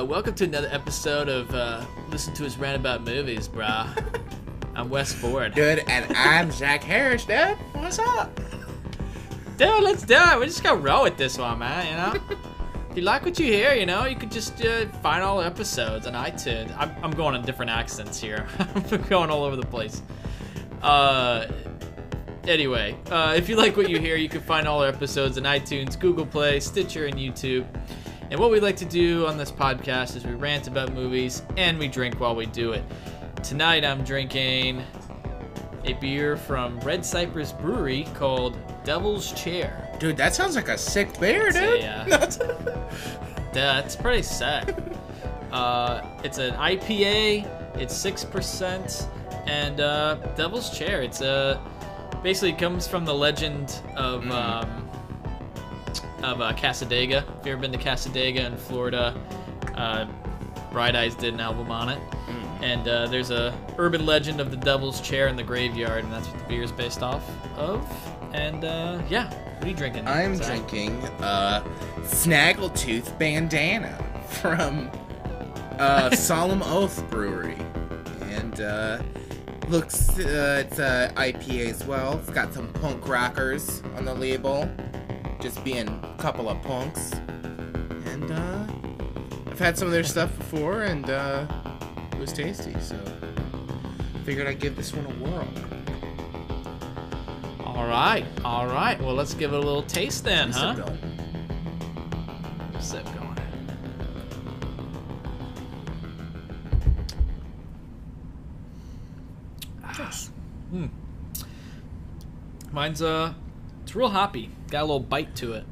welcome to another episode of Listen to Us Rant About Movies, brah. I'm Wes Ford. Dude, and I'm Zach Harris, dude. What's up? Dude, let's do it. We just gotta roll with this one, man, you know? If you like what you hear, you know, you could just find all the episodes on iTunes. I'm going on different accents here. I'm going all over the place. Anyway, if you like what you hear, you can find all our episodes on iTunes, Google Play, Stitcher, and YouTube. And what we like to do on this podcast is we rant about movies and we drink while we do it. Tonight I'm drinking a beer from Red Cypress Brewery called Devil's Chair. Dude, that sounds like a sick beer, dude. That's pretty sick. It's an IPA, it's 6%, and Devil's Chair. It's basically comes from the legend of Cassadaga. If you've ever been to Cassadaga in Florida, Bright Eyes did an album on it. And there's a urban legend of the Devil's Chair in the graveyard, and that's what the beer is based off of. And yeah, what are you drinking? I'm drinking Snaggletooth Bandana from Solemn Oath Brewery. And looks, it's IPA as well. It's got some punk rockers on the label. Just being a couple of punks. And I've had some of their stuff before, and it was tasty, so figured I'd give this one a whirl. All right. Well, let's give it a little taste then, huh? Sip going. Nice. Mine's it's real hoppy. Got a little bite to it.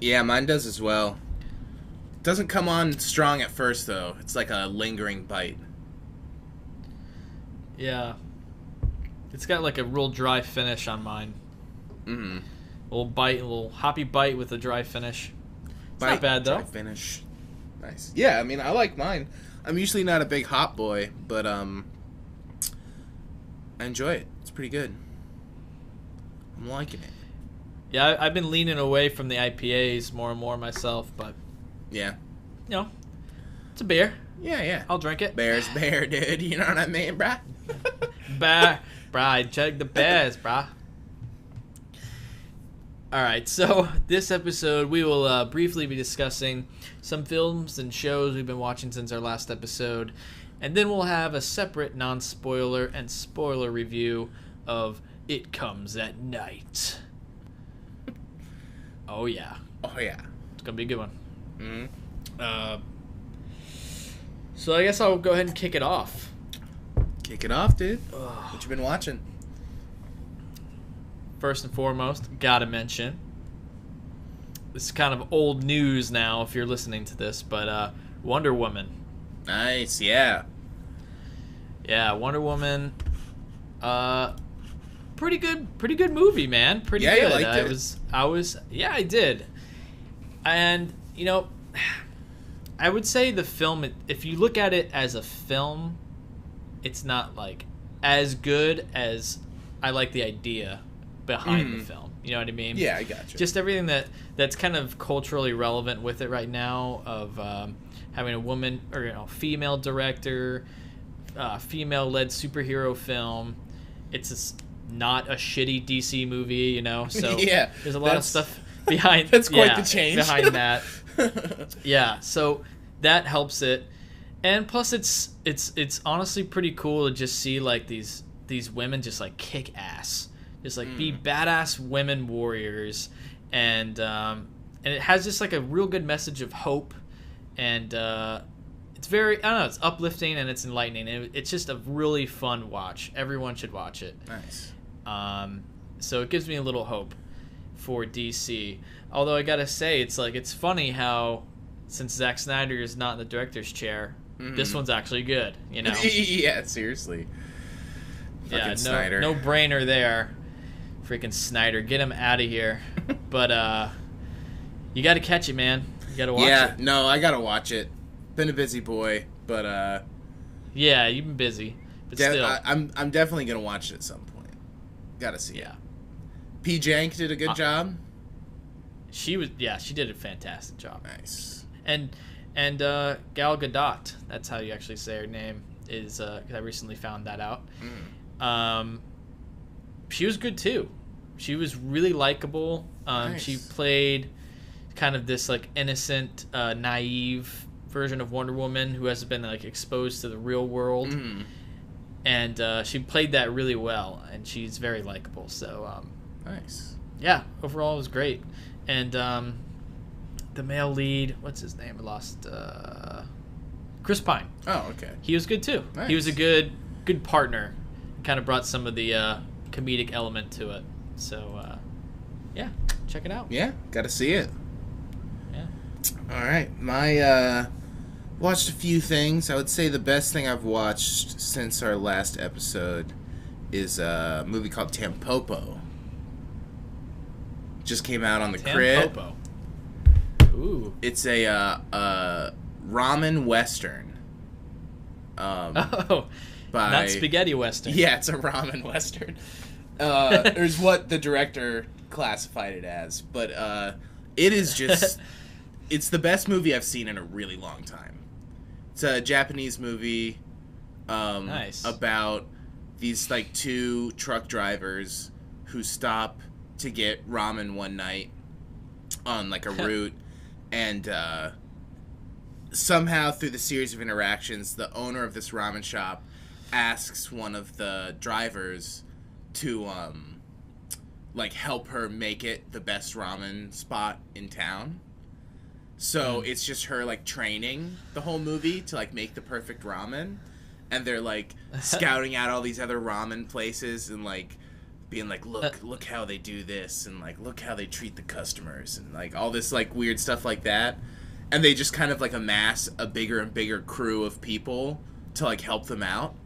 Yeah, mine does as well. Doesn't come on strong at first though. It's like a lingering bite. Yeah. It's got like a real dry finish on mine. A little bite, a little hoppy bite with a dry finish. It's not bad though. Dry finish. Nice. Yeah, I mean, I like mine. I'm usually not a big hop boy, but I enjoy it. It's pretty good. I'm liking it. Yeah, I've been leaning away from the IPAs more and more myself, but yeah, you know, it's a beer. Yeah. I'll drink it. Bear's bear, dude. You know what I mean, brah? Brah, I chug the bears, brah. Alright, so this episode we will briefly be discussing some films and shows we've been watching since our last episode, and then we'll have a separate non-spoiler and spoiler review of It Comes at Night. Oh yeah. It's gonna be a good one. So I guess I'll go ahead and kick it off. Kick it off, dude. What you been watching? First and foremost, gotta mention, this is kind of old news now if you're listening to this, but Wonder Woman. Nice, yeah. Yeah, Wonder Woman. Pretty good movie, man. Pretty good. Yeah, you liked it? Yeah, I did. And, you know, I would say the film, if you look at it as a film, it's not, like, as good as I like the idea behind the film. You know what I mean? Yeah, I got you. Just everything that's kind of culturally relevant with it right now of having a woman or, you know, female director, female-led superhero film. It's not a shitty DC movie, you know, so yeah, there's a lot of stuff behind that's quite the change behind that. Yeah, so that helps it, and plus it's honestly pretty cool to just see like these women just like kick ass, just like be badass women warriors, and it has just like a real good message of hope, and it's very, I don't know, it's uplifting and it's enlightening. It's just a really fun watch. Everyone should watch it. Nice. So it gives me a little hope for DC. Although I gotta say, it's funny how since Zack Snyder is not in the director's chair, this one's actually good. You know? Yeah, seriously. Yeah, Snyder. no brainer there. Freaking Snyder, get him out of here. But you gotta catch it, man. You gotta watch it. Yeah, no, I gotta watch it. Been a busy boy, but yeah, you've been busy, but still, I'm definitely gonna watch it at some point. Gotta see it. P. Jank did a good job. She did a fantastic job. Nice. And And Gal Gadot, that's how you actually say her name, is 'cause I recently found that out. She was good too. She was really likable. Nice. She played kind of this like innocent, naive version of Wonder Woman who hasn't been like exposed to the real world. And she played that really well, and she's very likable. So Nice. yeah, overall it was great. And the male lead, what's his name? I lost. Chris Pine. Oh, okay. He was good too. Nice. He was a good partner. Kind of brought some of the comedic element to it. So yeah, check it out. Yeah, gotta see it. Yeah. All right, my watched a few things. I would say the best thing I've watched since our last episode is a movie called Tampopo. Just came out on the Crit. Tampopo. Ooh. It's a ramen western. Oh, by, not spaghetti western. Yeah, it's a ramen western. Is what the director classified it as, but it is just it's the best movie I've seen in a really long time. It's a Japanese movie Nice. about these like two truck drivers who stop to get ramen one night on like a route, and somehow through the series of interactions, the owner of this ramen shop asks one of the drivers to like help her make it the best ramen spot in town. So it's just her like training the whole movie to like make the perfect ramen, and they're like scouting out all these other ramen places and like being like, look how they do this, and like look how they treat the customers, and like all this like weird stuff like that. And they just kind of like amass a bigger and bigger crew of people to like help them out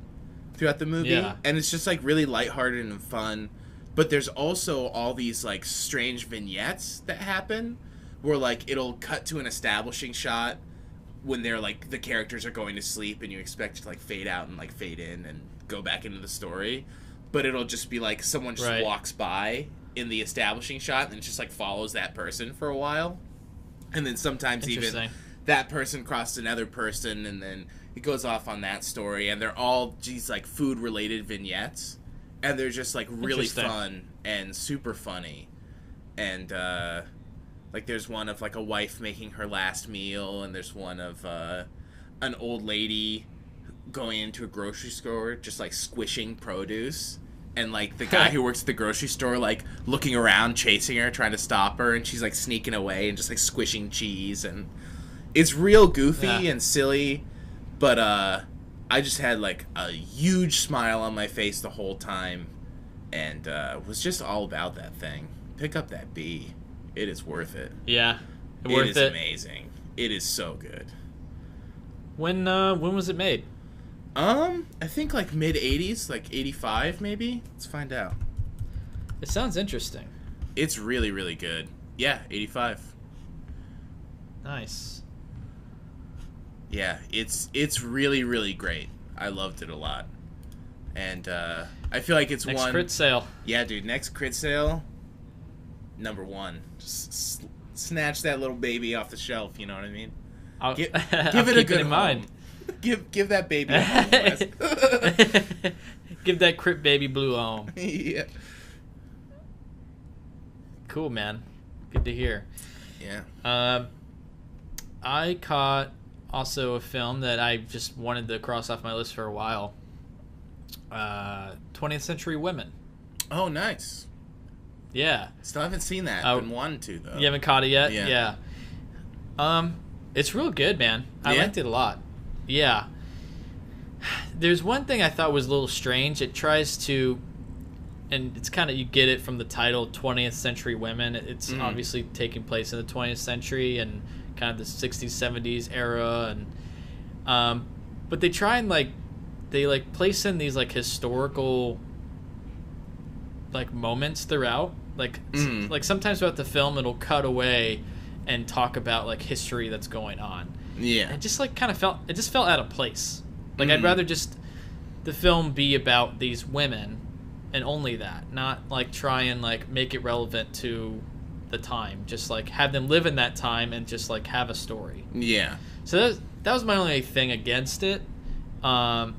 throughout the movie. Yeah. And it's just like really lighthearted and fun. But there's also all these like strange vignettes that happen where like it'll cut to an establishing shot when they're like the characters are going to sleep, and you expect it to like fade out and like fade in and go back into the story. But it'll just be like someone just walks by in the establishing shot and it just like follows that person for a while. And then sometimes even that person crosses another person, and then it goes off on that story. And they're all these like food related vignettes, and they're just like really fun and super funny. And like there's one of like a wife making her last meal, and there's one of an old lady going into a grocery store just like squishing produce, and like the guy who works at the grocery store like looking around chasing her trying to stop her, and she's like sneaking away and just like squishing cheese. And it's real goofy and silly, but I just had like a huge smile on my face the whole time, and was just all about that thing. Pick up that B. It is worth it. Yeah, it is amazing. It is so good. When was it made? I think like mid 80s, like 85 maybe. Let's find out. It sounds interesting. It's really, really good. Yeah, 85. Nice. Yeah, it's really, really great. I loved it a lot. And I feel like it's next crit sale. Yeah, dude, next crit sale, number one. Just snatch that little baby off the shelf, you know what I mean? Give it a good home. Mind. Give that baby a home. Give that crit baby blue a home. Yeah. Cool, man. Good to hear. Yeah. I caught also a film that I just wanted to cross off my list for a while. 20th Century Women. Oh, nice. Yeah. Still haven't seen that. Been wanting to, though. You haven't caught it yet? Yeah. It's real good, man. I liked it a lot. Yeah. There's one thing I thought was a little strange. It tries to, and it's kind of, you get it from the title, 20th Century Women. It's obviously taking place in the 20th century and kind of the 60s, 70s era. And but they try and they place in these like historical like moments throughout. Like sometimes throughout the film it'll cut away and talk about like history that's going on. Yeah. It just like kind of felt out of place. Like I'd rather just the film be about these women and only that, not like try and like make it relevant to the time, just like have them live in that time and just like have a story. Yeah. So that was my only thing against it. I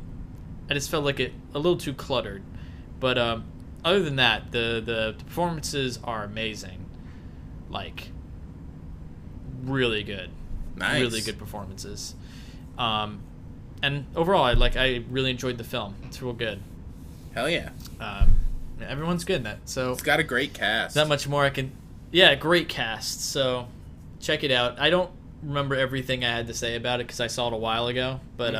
just felt like it a little too cluttered. But other than that, the performances are amazing. Like, really good. Nice. Really good performances. And overall, I really enjoyed the film. It's real good. Hell yeah. Everyone's good in that. So It's got a great cast. not much more I can. Yeah, great cast. So check it out. I don't remember everything I had to say about it because I saw it a while ago. But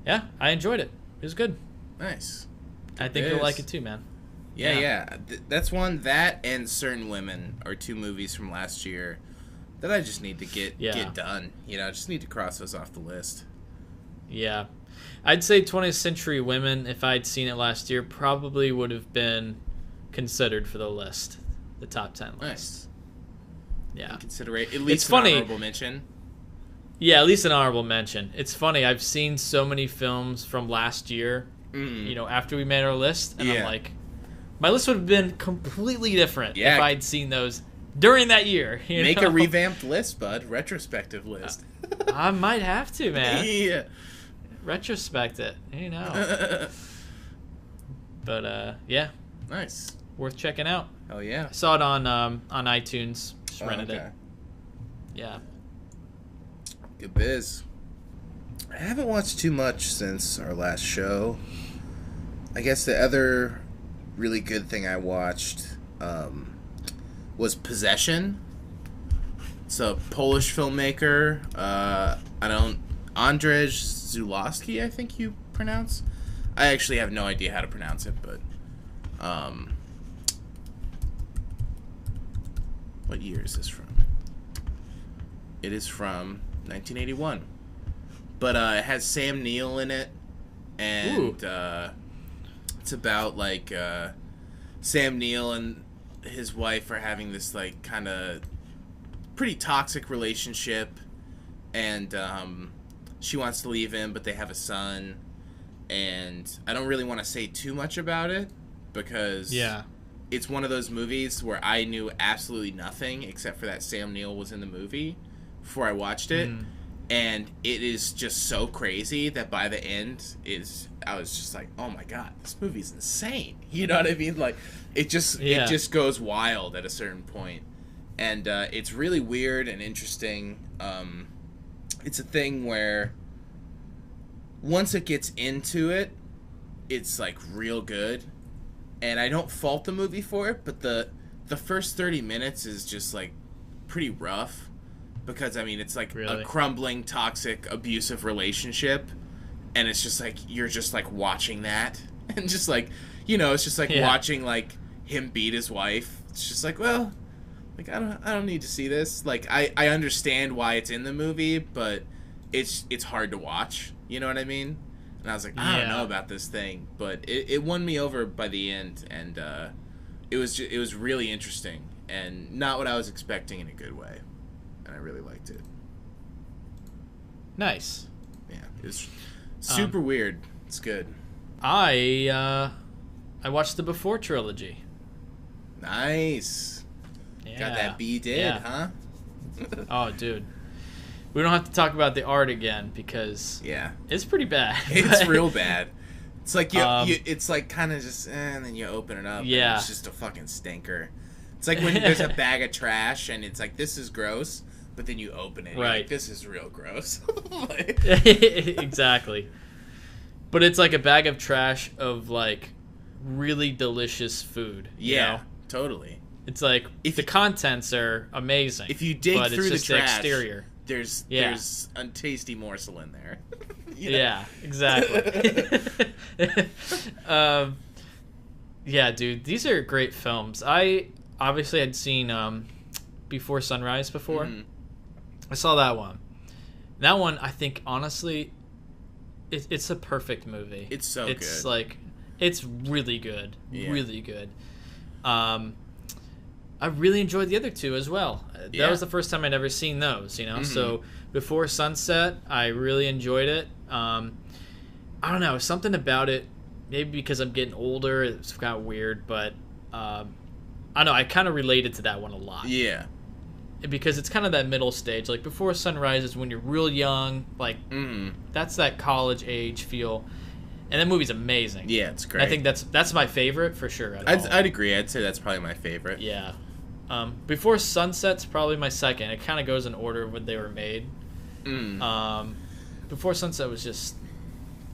yeah, I enjoyed it. It was good. Nice. I think you'll like it too, man. Yeah. That's one. That and Certain Women are 2 movies from last year that I just need to get done. You know, I just need to cross those off the list. Yeah. I'd say 20th Century Women, if I'd seen it last year, probably would have been considered for the list, the top 10 list. Nice. Yeah. Consider it at least It's funny. an honorable mention. Yeah, at least an honorable mention. It's funny. I've seen so many films from last year, you know, after we made our list, and I'm like, my list would have been completely different if I'd seen those during that year. Make a revamped list, bud. Retrospective list. I might have to, man. Yeah. Retrospect it, you know. But yeah, nice. Worth checking out. Oh yeah. I saw it on iTunes. Just rented it. Yeah. Good biz. I haven't watched too much since our last show. I guess the other really good thing I watched was Possession. It's a Polish filmmaker. Andrzej Zulawski, I think you pronounce. I actually have no idea how to pronounce it, but what year is this from? It is from 1981. But it has Sam Neill in it, and it's about like Sam Neill and his wife are having this like kind of pretty toxic relationship, and she wants to leave him, but they have a son, and I don't really want to say too much about it because it's one of those movies where I knew absolutely nothing except for that Sam Neill was in the movie before I watched it. And it is just so crazy that by the end I was just like, oh my god, this movie's insane. You know what I mean? Like it just goes wild at a certain point. And it's really weird and interesting. It's a thing where once it gets into it, it's like real good. And I don't fault the movie for it, but the first 30 minutes is just like pretty rough. Because, I mean, it's like a crumbling, toxic, abusive relationship. And it's just like, you're just like watching that. And just like, you know, it's just like watching like him beat his wife. It's just like, well, like I don't need to see this. Like I understand why it's in the movie, but it's hard to watch. You know what I mean? And I was like, I don't know about this thing. But it won me over by the end. And it was really interesting. And not what I was expecting in a good way. And I really liked it. Nice. Yeah, it's super weird. It's good. I watched the Before trilogy. Nice. Yeah. Got that B-did, huh? Oh, dude. We don't have to talk about the art again because it's pretty bad. It's real bad. It's like you it's like kind of just, and then you open it up. And it's just a fucking stinker. It's like when there's a bag of trash and it's like, this is gross. But then you open it and you're like, this is real gross. Exactly. But it's like a bag of trash of like really delicious food. You know? Totally. It's like the contents are amazing. If you dig but through it's just the trash, the exterior. There's a tasty morsel in there. You know? Yeah, exactly. Yeah, dude, these are great films. I obviously had seen Before Sunrise before. Mm-hmm. I saw that one. That one, I think, honestly, it's a perfect movie. It's so good. It's like, it's really good. Yeah. Really good. I really enjoyed the other two as well. That was the first time I'd ever seen those, you know? Mm-hmm. So, Before Sunset, I really enjoyed it. I don't know, something about it, maybe because I'm getting older, it's kind of weird, but I I know I kind of related to that one a lot. Yeah. Because it's kind of that middle stage. Like Before Sunrise is when you're real young. Like that's that college age feel. And that movie's amazing. Yeah, it's great. I think that's my favorite for sure. I'd agree. I'd say that's probably my favorite. Yeah. Before Sunset's probably my second. It kind of goes in order of when they were made. Before Sunset was just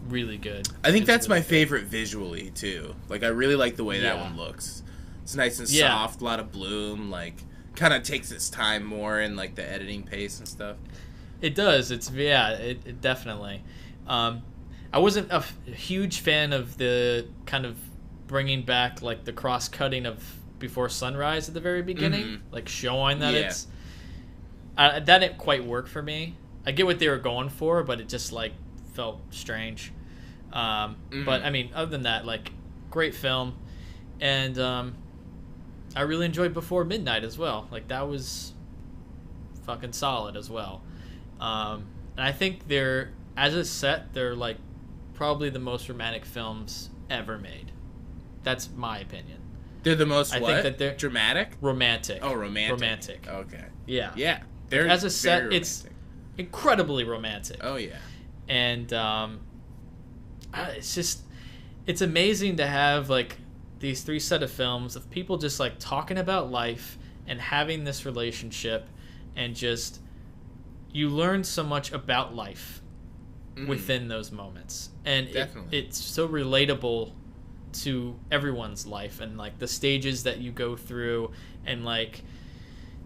really good. I think that's really my favorite visually too. Like I really like the way that one looks. It's nice and soft, a lot of bloom, like kind of takes its time more in like the editing pace and stuff. It does. It definitely. I wasn't a huge fan of the kind of bringing back like the cross-cutting of Before Sunrise at the very beginning, like showing that it's that didn't quite work for me. I get what they were going for, but it just like felt strange. But I mean, other than that, like great film, and I really enjoyed Before Midnight as well. Like that was fucking solid as well. And I think they're as a set, they're like probably the most romantic films ever made. That's my opinion. They're the most think that they're dramatic? Romantic. Oh, romantic. Romantic. Okay. Yeah. Yeah. They're as a set, romantic. it's incredibly romantic. Oh yeah. And it's amazing to have like these three set of films of people just like talking about life and having this relationship, and just you learn so much about life within those moments, and it's so relatable to everyone's life, and like the stages that you go through, and like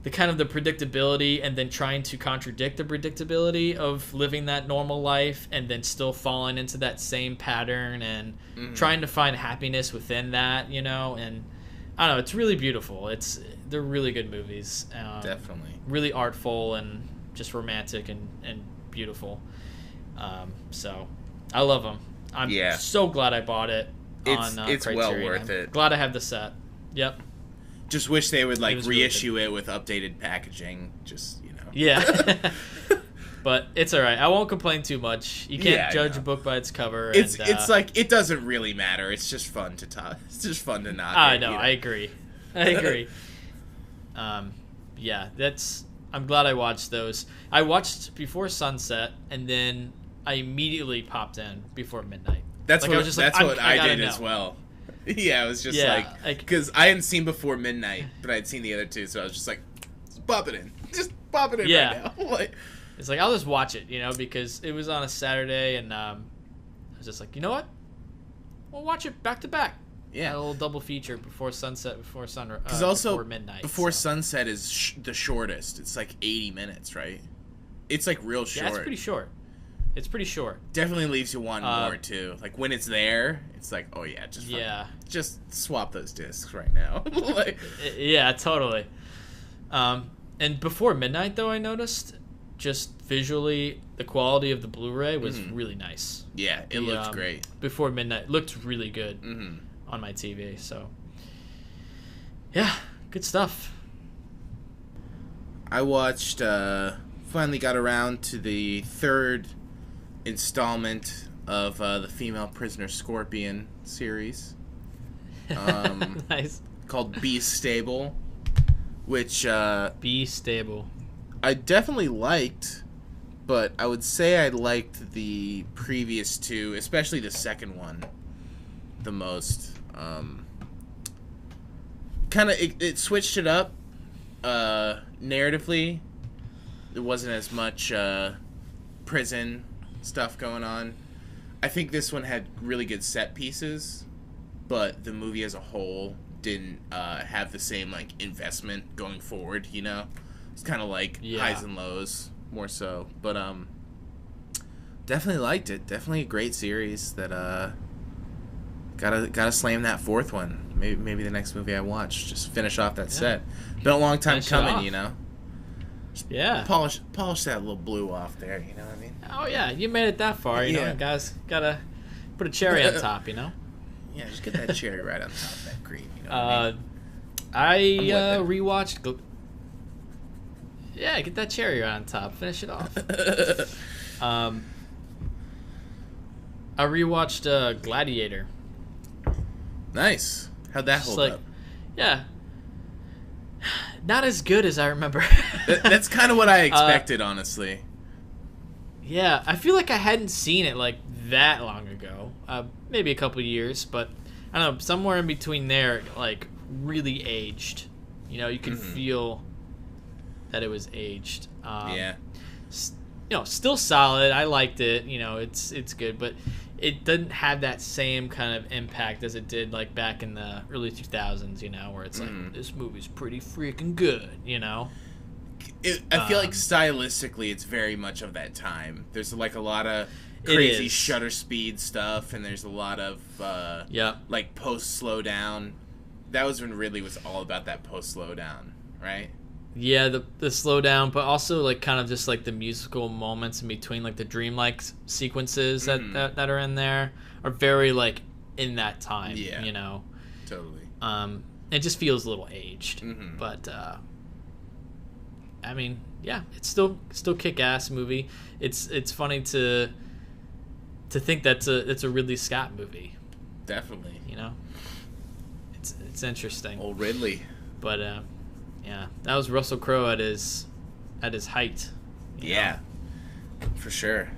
the kind of the predictability, and then trying to contradict the predictability of living that normal life, and then still falling into that same pattern, and trying to find happiness within that, you know. And I don't know, it's really beautiful. They're really good movies. Definitely. Really artful and just romantic and beautiful. So I love them. I'm so glad I bought it on it's Criterion. well worth it. Glad I have the set. Yep. Just wish they would like reissue it with updated packaging. Just, you know. Yeah. But it's all right. I won't complain too much. You can't judge a book by its cover. It's like it doesn't really matter. It's just fun to talk. It's just fun to knock. I know. I agree. Yeah, I'm glad I watched those. I watched Before Sunset, and then I immediately popped in Before Midnight. That's like, what I did as well. Yeah, it was just like because I hadn't seen Before Midnight, but I'd seen the other two, so I was just like, pop it in right now. Like, it's like I'll just watch it, you know, because it was on a Saturday, and I was just like, you know what, we'll watch it back to back. Yeah, a little double feature Before Sunset, Before Sunrise. Because also Before Midnight. Before Sunset is the shortest. It's like 80 minutes, right? It's like real short. Yeah, it's pretty short. It's pretty short. Definitely leaves you wanting more too. Like when it's there, it's like, oh yeah, just swap those discs right now. Like, yeah, totally. And Before Midnight, though, I noticed just visually the quality of the Blu-ray was really nice. Yeah, it looked great. Before Midnight looked really good on my TV. So yeah, good stuff. I watched. Finally got around to the third installment of the Female Prisoner Scorpion series. Nice. Called Be Stable, which Be Stable. I definitely liked, but I would say I liked the previous two, especially the second one, the most. Kind of it switched it up narratively. There wasn't as much prison stuff going on. I think this one had really good set pieces, but the movie as a whole didn't have the same like investment going forward, you know? It's kind of like highs and lows more so, but definitely liked it. Definitely a great series that gotta slam that fourth one. Maybe the next movie I watch, just finish off that set. Been a long time coming, you know. Yeah. Polish that little blue off there, you know what I mean? Oh yeah, you made it that far, you know. Guys gotta put a cherry on top, you know. Yeah, just get that cherry right on top of that cream, you know what I mean? I rewatched. Yeah, get that cherry right on top. Finish it off. I rewatched Gladiator. Nice. How'd that hold up? Yeah, not as good as I remember. That's kind of what I expected, honestly. Yeah, I feel like I hadn't seen it like that long ago. Maybe a couple years, but I don't know, somewhere in between there, like really aged. You know, you can feel that it was aged. Yeah. You know, still solid. I liked it. You know, it's good, but it didn't have that same kind of impact as it did like back in the early 2000s. You know, where it's like this movie's pretty freaking good. You know. I feel like stylistically, it's very much of that time. There's like a lot of crazy shutter speed stuff, and there's a lot of like post slowdown. That was when Ridley was all about that post slowdown, right? Yeah, the slowdown, but also like kind of just like the musical moments in between, like the dreamlike sequences that are in there are very like in that time. Yeah, you know, totally. It just feels a little aged, but I mean, yeah, it's still kick-ass movie. It's funny to think it's a Ridley Scott movie. Definitely. You know, it's interesting. Old Ridley. But yeah, that was Russell Crowe at his height. Yeah, for sure.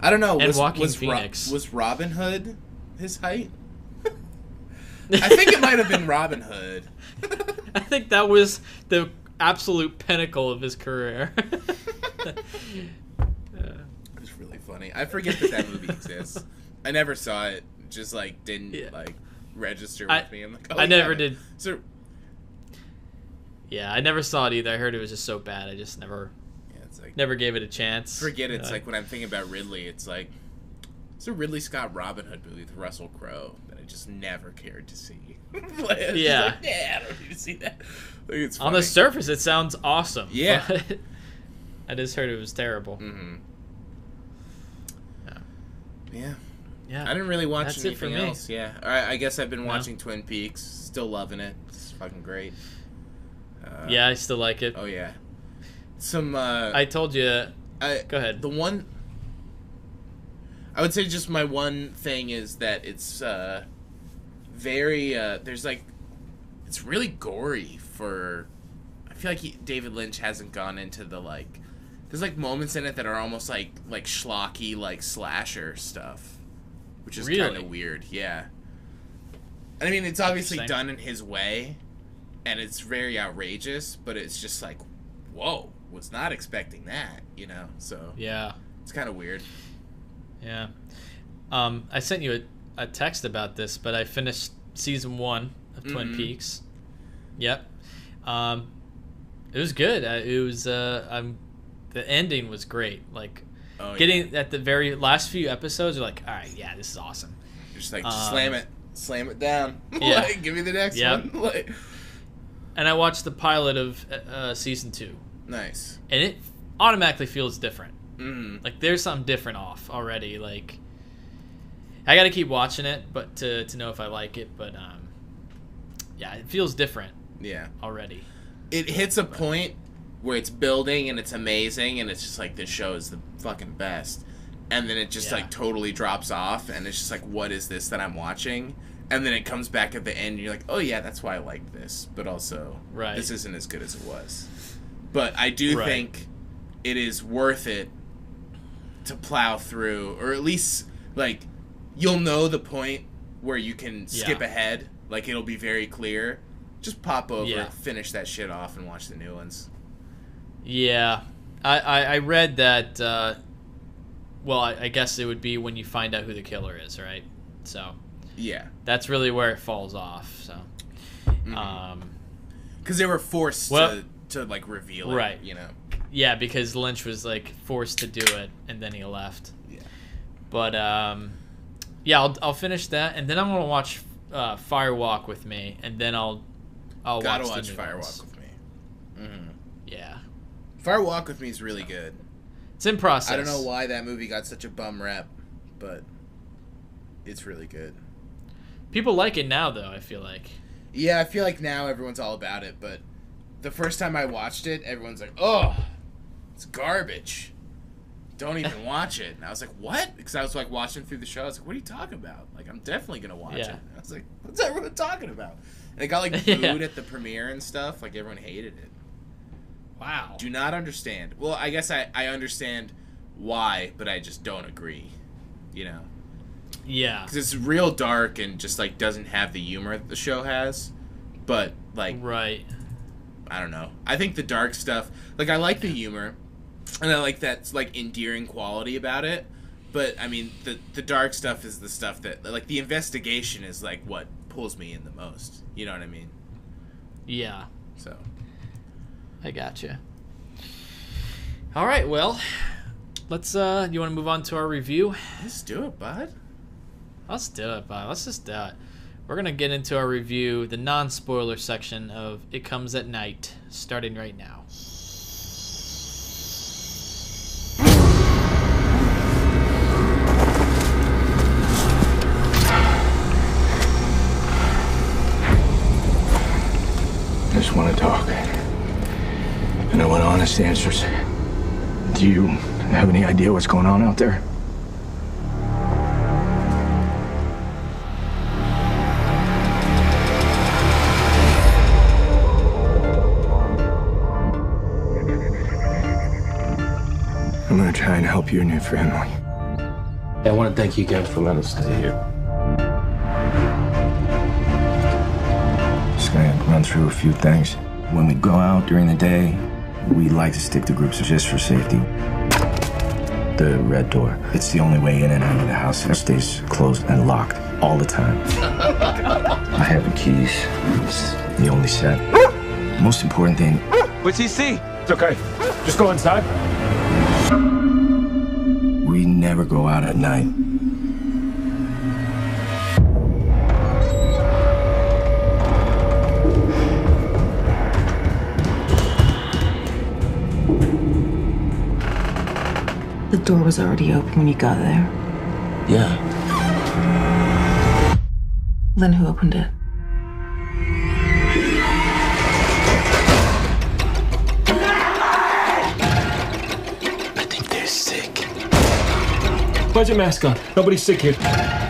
I don't know. And Joaquin Phoenix. Was Robin Hood his height? I think it might have been Robin Hood. I think that was the absolute pinnacle of his career. It's really funny. I forget that movie exists. I never saw it. Just like didn't like register with me. I'm like, I never did. So, yeah, I never saw it either. I heard it was just so bad. I just never gave it a chance. Forget it. It's like when I'm thinking about Ridley, it's like it's a Ridley Scott Robin Hood movie with Russell Crowe that I just never cared to see. Yeah, I don't need to see that. Like, it's funny. On the surface, it sounds awesome. Yeah, but I just heard it was terrible. Yeah. I didn't really watch anything else. Yeah, I guess I've been watching Twin Peaks. Still loving it. It's fucking great. Yeah, I still like it. Oh yeah. I told you. Go ahead. The one. I would say just my one thing is that it's very. There's like, it's really gory for. I feel like David Lynch hasn't gone into the like. There's like moments in it that are almost like schlocky like slasher stuff, which is kind of weird. Yeah. I mean, it's obviously done in his way, and it's very outrageous, but it's just like, whoa, was not expecting that, you know? So yeah, it's kind of weird. Yeah. I sent you a text about this, but I finished season 1 of Twin Peaks. Yep. It was good. It was the ending was great. Like getting at the very last few episodes, you're like, all right, yeah, this is awesome. You're just like, slam it down. Yeah. Like, give me the next one. Like, and I watched the pilot of season 2. Nice. And it automatically feels different. Like there's something different off already. Like I got to keep watching it, but to know if I like it. But yeah, it feels different. Yeah. Already. It hits a point where it's building and it's amazing and it's just like, this show is the fucking best, and then it just like totally drops off and it's just like, what is this that I'm watching? And then it comes back at the end and you're like, oh yeah, that's why I liked this, but also this isn't as good as it was. But I do think it is worth it to plow through, or at least like you'll know the point where you can skip ahead, like it'll be very clear. Just pop over, finish that shit off, and watch the new ones. Yeah, I read that. Well, I guess it would be when you find out who the killer is, right? So yeah, that's really where it falls off. So, because they were forced to like reveal it, right? You know, yeah, because Lynch was like forced to do it, and then he left. Yeah, but yeah, I'll finish that, and then I'm gonna watch Firewalk with me, and then I'll gotta watch Firewalk with me. Yeah, Firewalk with me is really good. It's in process. I don't know why that movie got such a bum rep, but it's really good. People like it now, though, I feel like. Yeah, I feel like now everyone's all about it, but the first time I watched it, everyone's like, oh, it's garbage. Don't even watch it. And I was like, what? Because I was like watching through the show. I was like, what are you talking about? Like, I'm definitely going to watch it. And I was like, what's everyone talking about? And it got like booed at the premiere and stuff. Like, everyone hated it. Wow. Do not understand. Well, I guess I understand why, but I just don't agree. You know? Yeah. Because it's real dark and just, like, doesn't have the humor that the show has. But, like... Right. I don't know. I think the dark stuff... Like, I like the humor. And I like that, like, endearing quality about it. But, I mean, the dark stuff is the stuff that... Like, the investigation is, like, what pulls me in the most. You know what I mean? Yeah. So... I gotcha. All right, well, let's. You want to move on to our review? Let's do it, bud. Let's do it, bud. Let's just do it. We're gonna get into our review, the non-spoiler section of It Comes at Night, starting right now. I just want to talk. And I want honest answers. Do you have any idea what's going on out there? I'm gonna try and help you and your family. I want to thank you again for letting us stay here. Just gonna run through a few things. When we go out during the day, we like to stick to groups just for safety. The red door, it's the only way in and out of the house. It stays closed and locked all the time. I have the keys. It's the only set. Most important thing. What's he see? It's okay. Just go inside. We never go out at night. The door was already open when you got there. Yeah. Then who opened it? I think they're sick. Put your mask on. Nobody's sick here.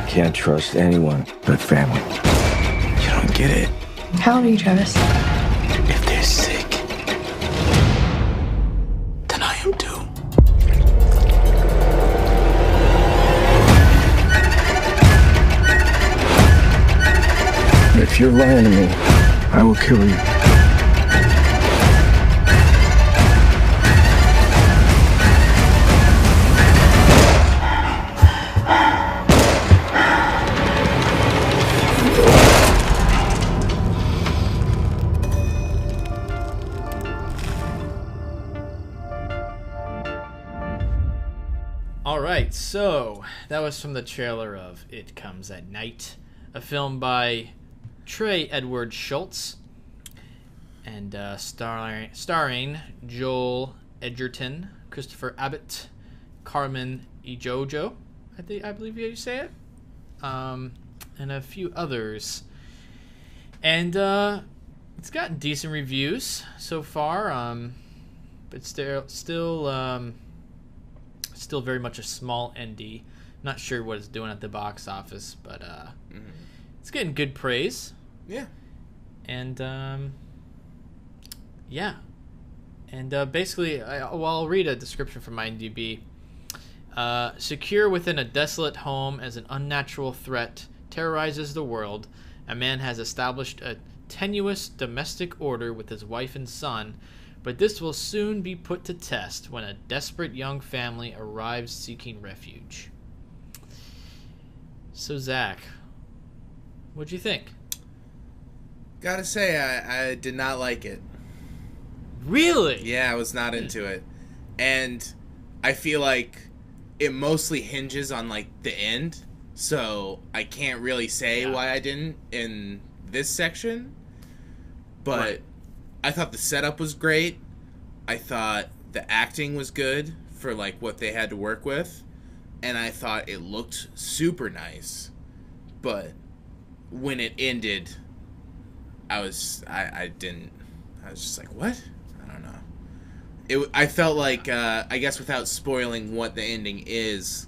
Can't trust anyone but family. You don't get it. How old are you, Travis? If they're sick, then I am too. If you're lying to me, I will kill you. All right, so that was from the trailer of It Comes at Night, a film by Trey Edward Schultz, and starring Joel Edgerton, Christopher Abbott, Carmen Ejojo, I believe you say it, and a few others. And it's gotten decent reviews so far, but still very much a small indie. Not sure what it's doing at the box office, but it's getting good praise. Yeah. And yeah. And basically, I'll read a description from IMDb. Secure within a desolate home as an unnatural threat terrorizes the world, a man has established a tenuous domestic order with his wife and son, but this will soon be put to test when a desperate young family arrives seeking refuge. So, Zach, what'd you think? Gotta say, I did not like it. Really? Yeah, I was not into it. And I feel like it mostly hinges on, like, the end. So I can't really say why I didn't in this section. But Right. I thought the setup was great. I thought the acting was good for, like, what they had to work with. And I thought it looked super nice. But when it ended, I was just like, what? I don't know. I felt like, I guess without spoiling what the ending is,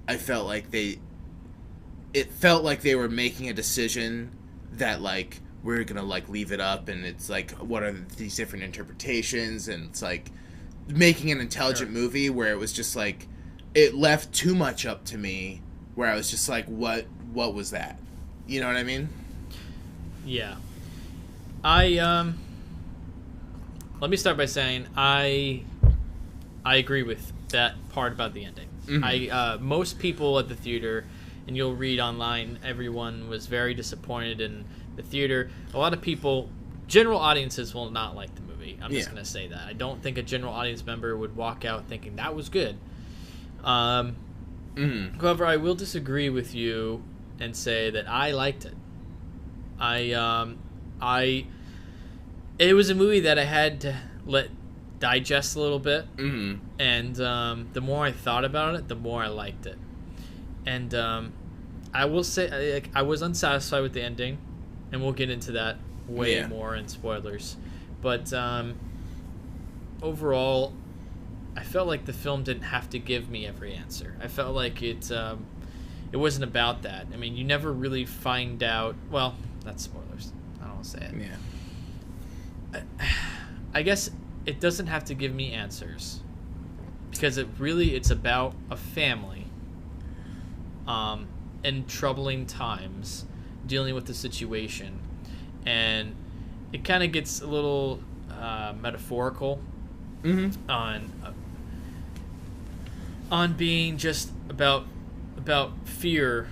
I felt like it felt like they were making a decision that, like, we're gonna like leave it up, and it's like what are these different interpretations, and it's like making an intelligent movie where it was just like it left too much up to me, where I was just like, what was that? You know what I mean? Yeah. Let me start by saying I agree with that part about the ending. Mm-hmm. Most people at the theater, and you'll read online, everyone was very disappointed in the theater. A lot of people, general audiences, will not like the movie. I'm just going to say that. I don't think a general audience member would walk out thinking that was good. However, I will disagree with you and say that I liked it. It was a movie that I had to let digest a little bit, and the more I thought about it, the more I liked it. And I will say, I was unsatisfied with the ending, and we'll get into that way more in spoilers. But overall, I felt like the film didn't have to give me every answer. I felt like it wasn't about that. I mean, you never really find out. Well, that's spoilers. I don't want to say it. Yeah. I guess it doesn't have to give me answers, because it's about a family in troubling times, dealing with the situation, and it kind of gets a little metaphorical on being just about fear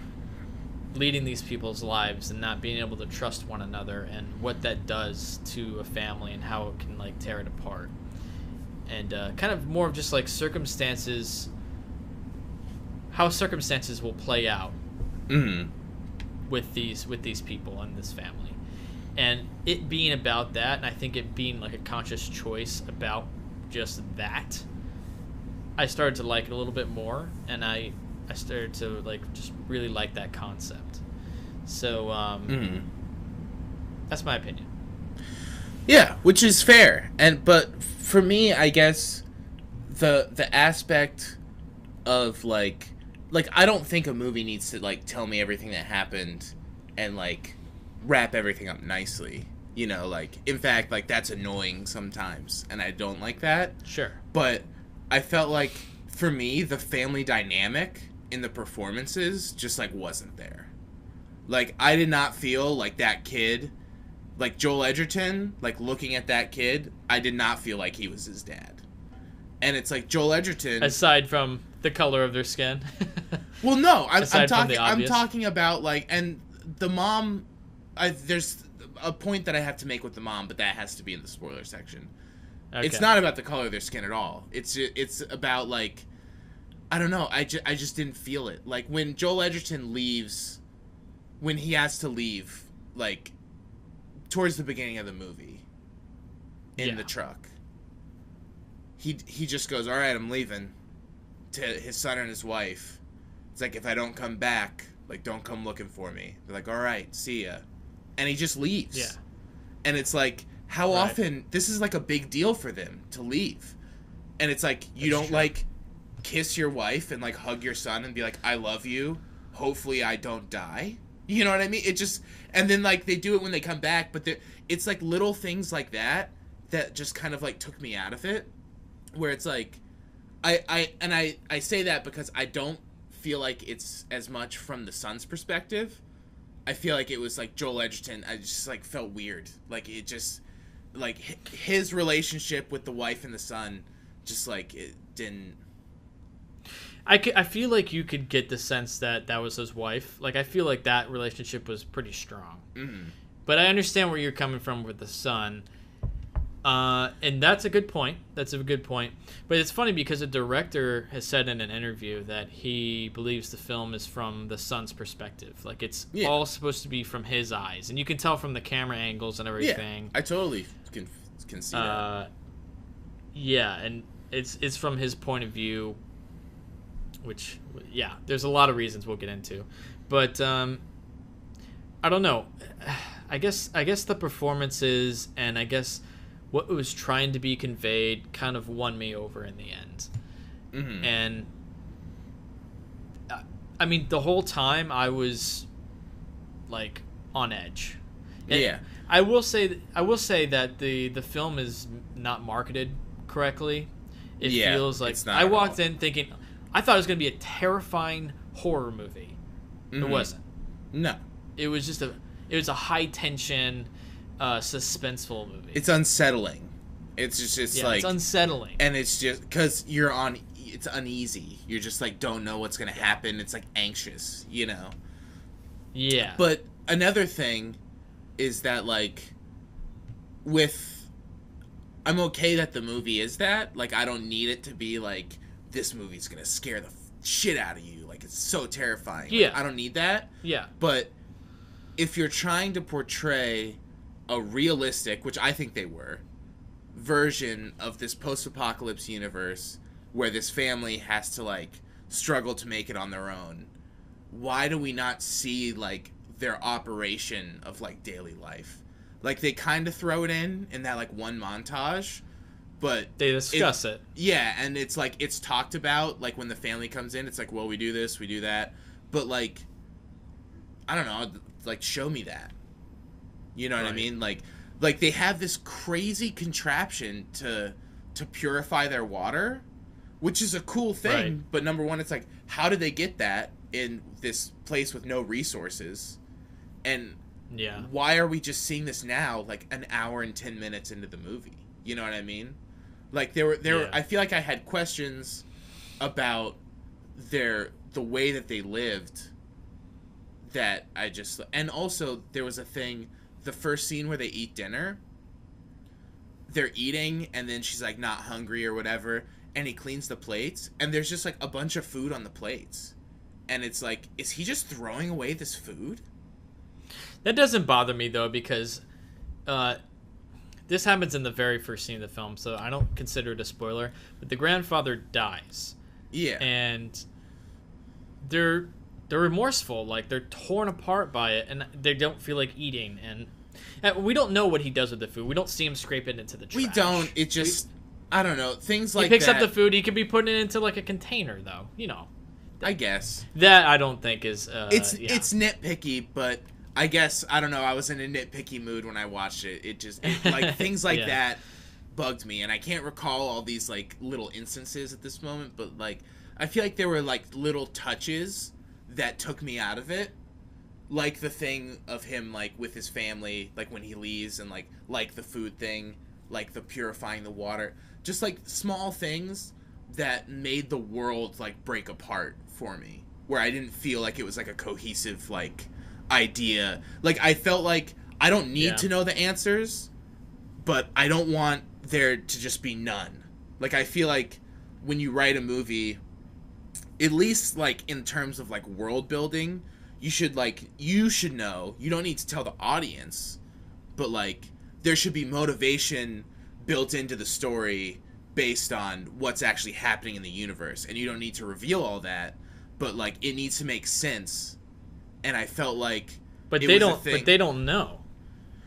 leading these people's lives and not being able to trust one another, and what that does to a family and how it can like tear it apart, and kind of more of just like how circumstances will play out with these people and this family, and it being about that, and I think it being like a conscious choice about just that, I started to like it a little bit more, and I started to like just really like that concept. So that's my opinion. Yeah, which is fair. But for me, I guess the aspect of like I don't think a movie needs to like tell me everything that happened and like wrap everything up nicely. You know, like in fact, like that's annoying sometimes, and I don't like that. Sure. But I felt like for me, the family dynamic in the performances just like wasn't there. Like I did not feel like that kid, like Joel Edgerton, like looking at that kid, I did not feel like he was his dad. And it's like Joel Edgerton, aside from the color of their skin. Well, no, I'm I'm talking about like, and the mom, there's a point that I have to make with the mom, but that has to be in the spoiler section. Okay. It's not about the color of their skin at all. It's about like, I don't know. I just didn't feel it. Like when Joel Edgerton leaves, when he has to leave, like towards the beginning of the movie, in the truck, he just goes, "All right, I'm leaving," to his son and his wife. It's like, if I don't come back, like don't come looking for me. They're like, "All right, see ya," and he just leaves. Yeah. And it's like, how often this is like a big deal for them to leave, and it's like you don't like kiss your wife and like hug your son and be like, "I love you. Hopefully I don't die." You know what I mean? It just, and then like they do it when they come back, but it's like little things like that just kind of like took me out of it, where it's like, I say that because I don't feel like it's as much from the son's perspective. I feel like it was like Joel Edgerton. I just like felt weird. Like it just, like his relationship with the wife and the son, just like it didn't. I feel like you could get the sense that was his wife. Like I feel like that relationship was pretty strong. But I understand where you're coming from with the son. And that's a good point. That's a good point. But it's funny because the director has said in an interview that he believes the film is from the son's perspective. Like it's all supposed to be from his eyes, and you can tell from the camera angles and everything. Yeah, I totally can see that. Yeah, and it's from his point of view. Which, yeah, there's a lot of reasons we'll get into, but I don't know. I guess the performances and I guess what was trying to be conveyed kind of won me over in the end. And I mean, the whole time I was like on edge, And Yeah. I will say that the film is not marketed correctly. It Yeah, feels like it's not I at walked all. in thinking I thought it was going to be a terrifying horror movie. It wasn't. No. It was just a high tension, suspenseful movie. It's unsettling. It's just like... it's unsettling. And it's just... Because you're on... It's uneasy. You're just like, don't know what's going to happen. It's like anxious, you know? Yeah. But another thing is that, like, with... I'm okay that the movie is that. Like, I don't need it to be like, this movie's gonna scare the shit out of you. Like, it's so terrifying. Yeah. Like, I don't need that. Yeah. But if you're trying to portray a realistic, which I think they were, version of this post-apocalypse universe where this family has to, like, struggle to make it on their own, why do we not see, like, their operation of, like, daily life? Like, they kind of throw it in that, like, one montage, but... They discuss it. Yeah, and it's, like, it's talked about, like, when the family comes in, it's like, well, we do this, we do that. But, like, I don't know, like, show me that. You know what I mean? Like, they have this crazy contraption to purify their water, which is a cool thing. Right. But number one, it's like, how did they get that in this place with no resources? And... Yeah. why are we just seeing this now, like an hour and 10 minutes into the movie? You know what I mean? Like there were I feel like I had questions about the way that they lived that I just, and also there was a thing, the first scene where they eat dinner, they're eating and then she's like not hungry or whatever, and he cleans the plates and there's just like a bunch of food on the plates. And it's like, is he just throwing away this food? That doesn't bother me, though, because this happens in the very first scene of the film, so I don't consider it a spoiler. But the grandfather dies. Yeah. And they're remorseful. Like, they're torn apart by it, and they don't feel like eating. And we don't know what he does with the food. We don't see him scrape it into the trash. We don't. It just... I don't know. Things like that... He picks up the food. He could be putting it into, like, a container, though. You know. I guess. That I don't think is... It's nitpicky, but... I guess, I don't know, I was in a nitpicky mood when I watched it. Like, things like that bugged me, and I can't recall all these, like, little instances at this moment, but, like, I feel like there were, like, little touches that took me out of it. Like the thing of him, like, with his family, like, when he leaves, and, like the food thing, like, the purifying the water. Just, like, small things that made the world, like, break apart for me, where I didn't feel like it was, like, a cohesive, like... idea. Like, I felt like I don't need to know the answers, but I don't want there to just be none. Like, I feel like when you write a movie, at least, like, in terms of, like, world building, you should know. You don't need to tell the audience, but, like, there should be motivation built into the story based on what's actually happening in the universe. And you don't need to reveal all that, but, like, it needs to make sense. And I felt like, but they don't. But they don't know.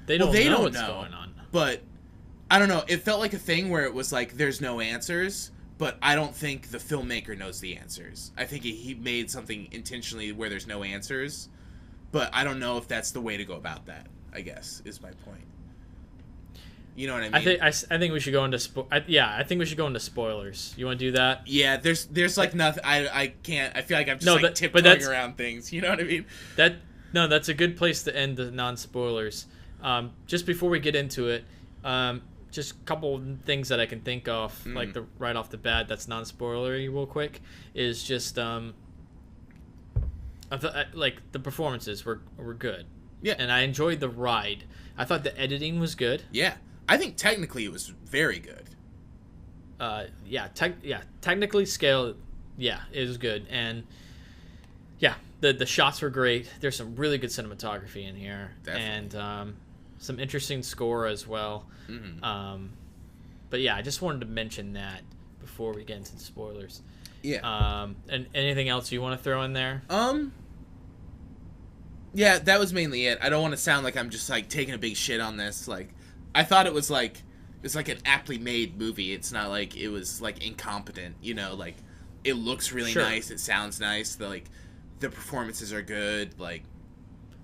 They don't know what's going on. But I don't know. It felt like a thing where it was like there's no answers. But I don't think the filmmaker knows the answers. I think he made something intentionally where there's no answers. But I don't know if that's the way to go about that. I guess is my point. You know what I mean? I think we should go into I think we should go into spoilers. You want to do that? Yeah, there's like nothing. I can't. I feel like I'm just tiptoeing around things. You know what I mean? That's a good place to end the non-spoilers. Just before we get into it, just a couple things that I can think of, like right off the bat, that's non-spoilery. Real quick, is just like the performances were good. Yeah, and I enjoyed the ride. I thought the editing was good. Yeah. I think technically it was very good. Technically scale, it was good, and the shots were great. There's some really good cinematography in here, definitely. And some interesting score as well. Mm-hmm. But I just wanted to mention that before we get into the spoilers. Yeah. And anything else you want to throw in there? Yeah, that was mainly it. I don't want to sound like I'm just like taking a big shit on this, like. I thought it was like an aptly made movie. It's not like it was like incompetent, you know, like it looks really nice, it sounds nice, the performances are good, like.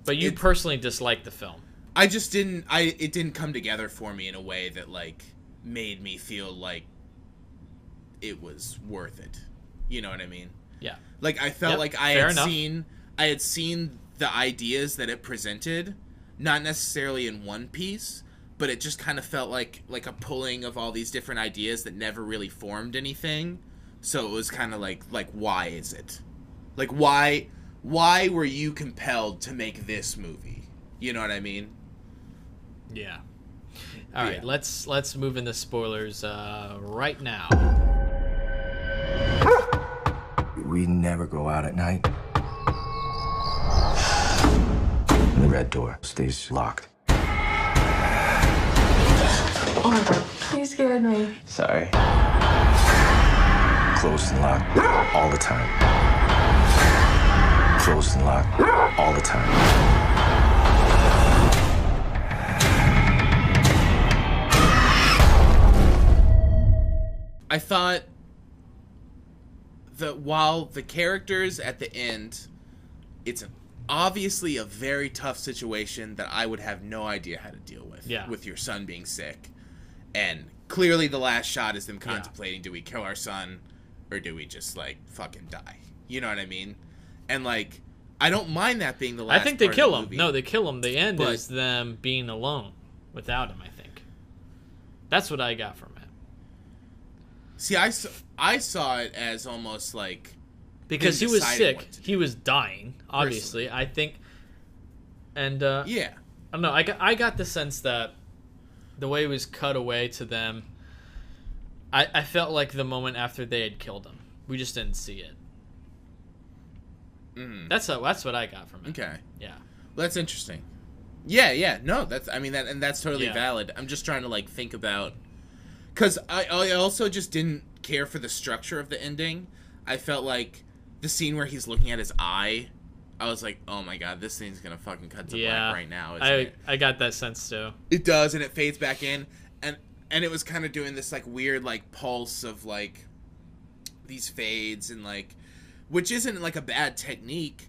But you personally dislike the film. I just didn't. It didn't come together for me in a way that like made me feel like it was worth it. You know what I mean? Yeah. Like I felt like I had seen the ideas that it presented, not necessarily in one piece, but it just kind of felt like a pulling of all these different ideas that never really formed anything. So it was kind of like why is it? Like why were you compelled to make this movie? You know what I mean? Yeah. All right, let's move into spoilers right now. We never go out at night. And the red door stays locked. Oh my god, you scared me. Sorry. Closed and locked all the time. Closed and locked all the time. I thought that while the characters at the end, it's obviously a very tough situation that I would have no idea how to deal with. Yeah. With your son being sick. And clearly the last shot is them contemplating, do we kill our son or do we just, like, fucking die? You know what I mean? And, like, I don't mind that being the last I think they part kill of the him. movie. No, they kill him. The end But- is them being alone without him, I think. That's what I got from it. See, I saw it as almost like... Because he him was deciding what sick. to He was dying, obviously. I think... And, Yeah. I don't know. I got the sense that the way it was cut away to them, I felt like the moment after they had killed him. We just didn't see it. That's what I got from it. Okay. Yeah. Well, that's interesting. Yeah. No, that's that's totally Yeah. valid. I'm just trying to like think about, because I also just didn't care for the structure of the ending. I felt like the scene where he's looking at his eye, I was like, oh my god, this thing's gonna fucking cut to black right now. Isn't it? I got that sense too. It does, and it fades back in, and it was kind of doing this like weird like pulse of like these fades and like, which isn't like a bad technique,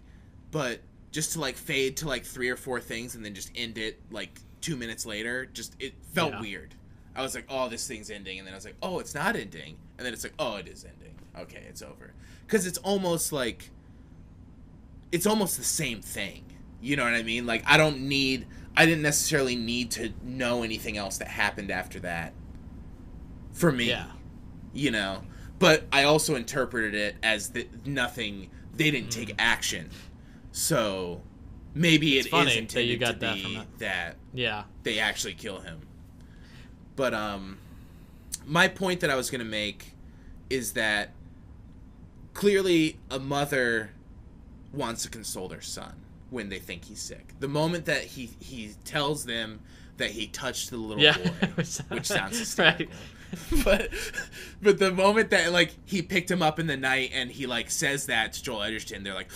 but just to like fade to like 3 or 4 things and then just end it like 2 minutes later, just it felt weird. I was like, oh, this thing's ending, and then I was like, oh, it's not ending, and then it's like, oh, it is ending. Okay, it's over, because it's almost the same thing. You know what I mean? Like I didn't necessarily need to know anything else that happened after that. For me, you know. But I also interpreted it as that nothing. They didn't take action, so maybe It's it funny is that intended you got to that be from that Yeah. they actually kill him. But my point that I was gonna make is that clearly a mother wants to console their son when they think he's sick. The moment that he tells them that he touched the little boy, which sounds hysterical. Right. but the moment that like he picked him up in the night and he like says that to Joel Edgerton, they're like,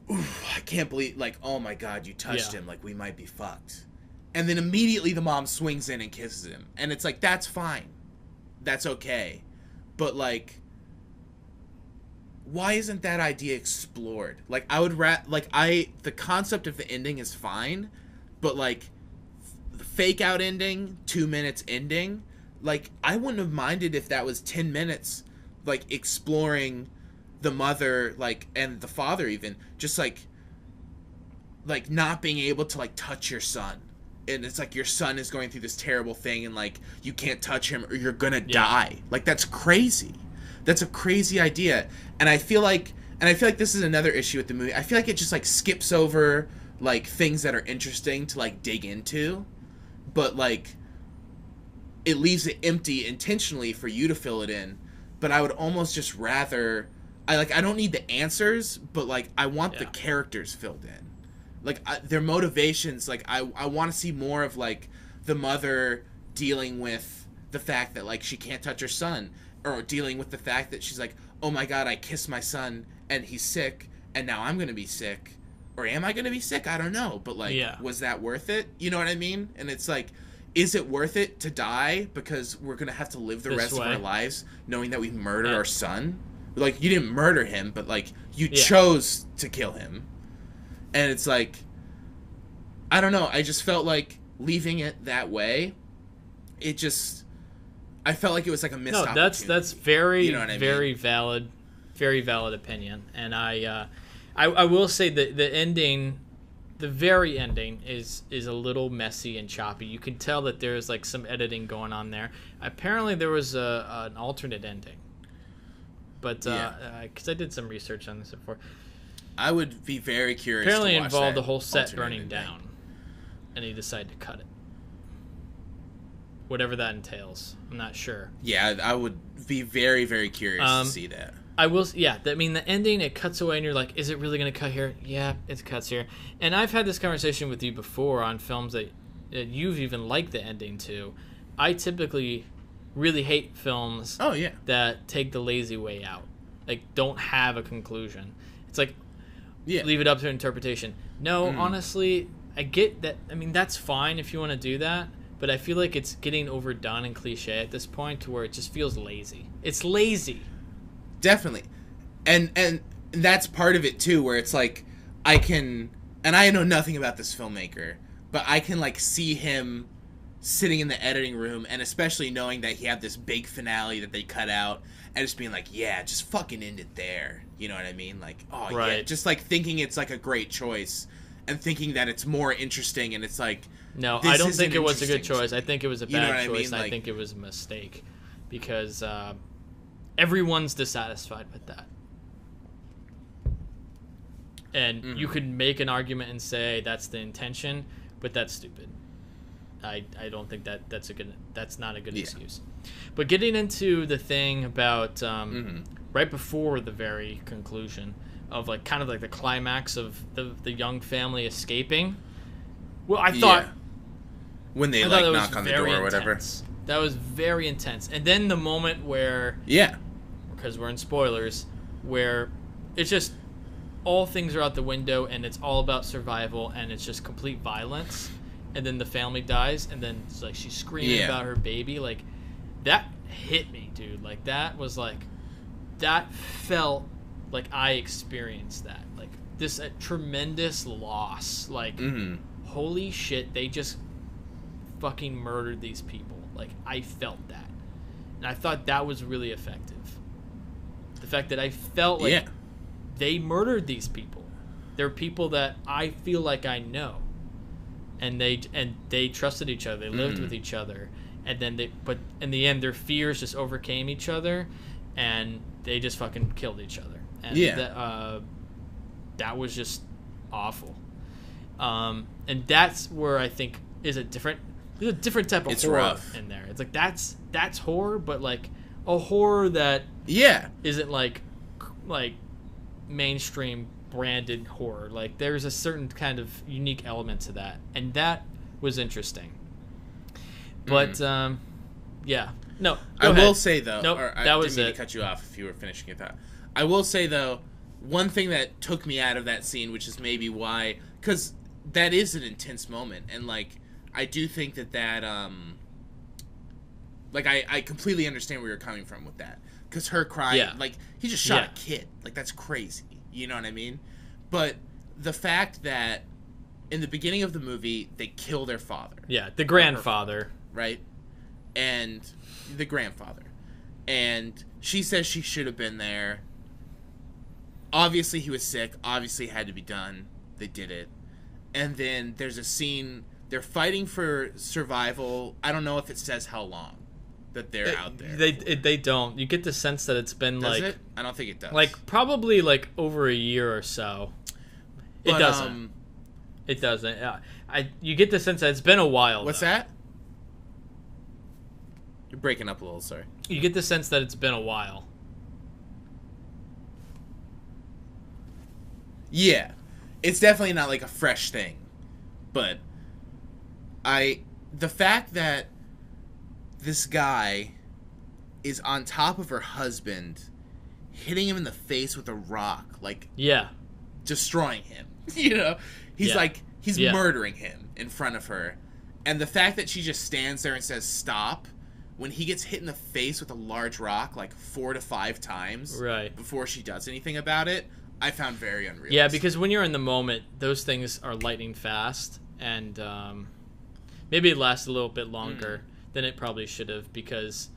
ooh, I can't believe, like, oh my god, you touched him, like we might be fucked. And then immediately the mom swings in and kisses him, and it's like, that's fine, that's okay, but like, why isn't that idea explored? Like I would the concept of the ending is fine, but like the fake out ending, 2 minutes ending, like I wouldn't have minded if that was 10 minutes like exploring the mother, like, and the father even, just like not being able to like touch your son, and it's like your son is going through this terrible thing and like you can't touch him or you're gonna die. Like that's crazy. That's a crazy idea. And I feel like this is another issue with the movie. I feel like it just like skips over like things that are interesting to like dig into, but like it leaves it empty intentionally for you to fill it in. But I would almost just rather, I don't need the answers, but like I want the characters filled in, like their motivations. Like I want to see more of like the mother dealing with the fact that like she can't touch her son, or dealing with the fact that she's like, oh my god, I kissed my son and he's sick and now I'm gonna be sick, or am I gonna be sick? I don't know, but like, was that worth it? You know what I mean? And it's like, is it worth it to die because we're gonna have to live the rest of our lives knowing that we murdered our son? Like, you didn't murder him, but like you chose to kill him. And it's like, I don't know. I just felt like leaving it that way. I felt like it was like a missed opportunity. That's very, you know what I mean? very valid opinion. And I will say that the ending, the very ending, is a little messy and choppy. You can tell that there's like some editing going on there. Apparently, there was an alternate ending, but because I did some research on this before. I would be very curious. Apparently, to it watch involved that the whole set alternate burning ending. down, and he decided to cut it. Whatever that entails, I'm not sure. Yeah, I would be very, very curious to see that. I will. Yeah, I mean, the ending, it cuts away, and you're like, is it really going to cut here? Yeah, it cuts here. And I've had this conversation with you before on films that you've even liked the ending to. I typically really hate films that take the lazy way out. Like, don't have a conclusion. It's like, leave it up to interpretation. No, honestly, I get that. I mean, that's fine if you want to do that. But I feel like it's getting overdone and cliche at this point to where it just feels lazy. It's lazy. Definitely. And that's part of it too, where it's like I know nothing about this filmmaker, but I can like see him sitting in the editing room, and especially knowing that he had this big finale that they cut out, and just being like, yeah, just fucking end it there. You know what I mean? Like, oh right. Yeah, just like thinking it's like a great choice and thinking that it's more interesting, and it's like, no, I don't think it was a good choice. I think it was a bad choice. I mean? Like, I think it was a mistake because everyone's dissatisfied with that. And you could make an argument and say that's the intention, but that's stupid. I don't think that's not a good excuse. But getting into the thing about right before the very conclusion of like kind of like the climax of the young family escaping. Well, I thought when they like knock on the door or whatever. That was very intense. And then the moment where because we're in spoilers, where it's just all things are out the window and it's all about survival and it's just complete violence, and then the family dies and then it's like she's screaming about her baby, like that hit me, dude. Like that was like, that felt like I experienced that, like this tremendous loss, like holy shit, they just fucking murdered these people. Like I felt that, and I thought that was really effective. The fact that I felt like they murdered these people. They're people that I feel like I know, and they trusted each other. They lived with each other, and then but in the end, their fears just overcame each other, and they just fucking killed each other. And that was just awful. And that's where I think there's a different type of horror rough in there. It's like that's horror, but like a horror that isn't like mainstream branded horror. Like there's a certain kind of unique element to that, and that was interesting. But no, I will say though, nope, that was it. To cut you off if you were finishing your thought. I will say though, one thing that took me out of that scene, which is maybe why, because that is an intense moment, and like I do think that like I completely understand where you're coming from with that, because her crying, like he just shot a kid, like that's crazy, you know what I mean? But the fact that in the beginning of the movie they kill their father, the grandfather, right, and the grandfather, and she says she should have been there. Obviously he was sick, obviously it had to be done, they did it. And then there's a scene, they're fighting for survival. I don't know if it says how long that they're out there. They don't. You get the sense that it's been does it? I don't think it does. Like probably like over a year or so. It doesn't. It doesn't. You get the sense that it's been a while. What's that? You're breaking up a little, sorry. You get the sense that it's been a while. Yeah. It's definitely not like a fresh thing. But the fact that this guy is on top of her husband, hitting him in the face with a rock, like destroying him. You know? He's like he's murdering him in front of her. And the fact that she just stands there and says stop when he gets hit in the face with a large rock like 4 to 5 times before she does anything about it, I found very unrealistic. Yeah, because when you're in the moment, those things are lightning fast, and maybe it lasted a little bit longer than it probably should have, because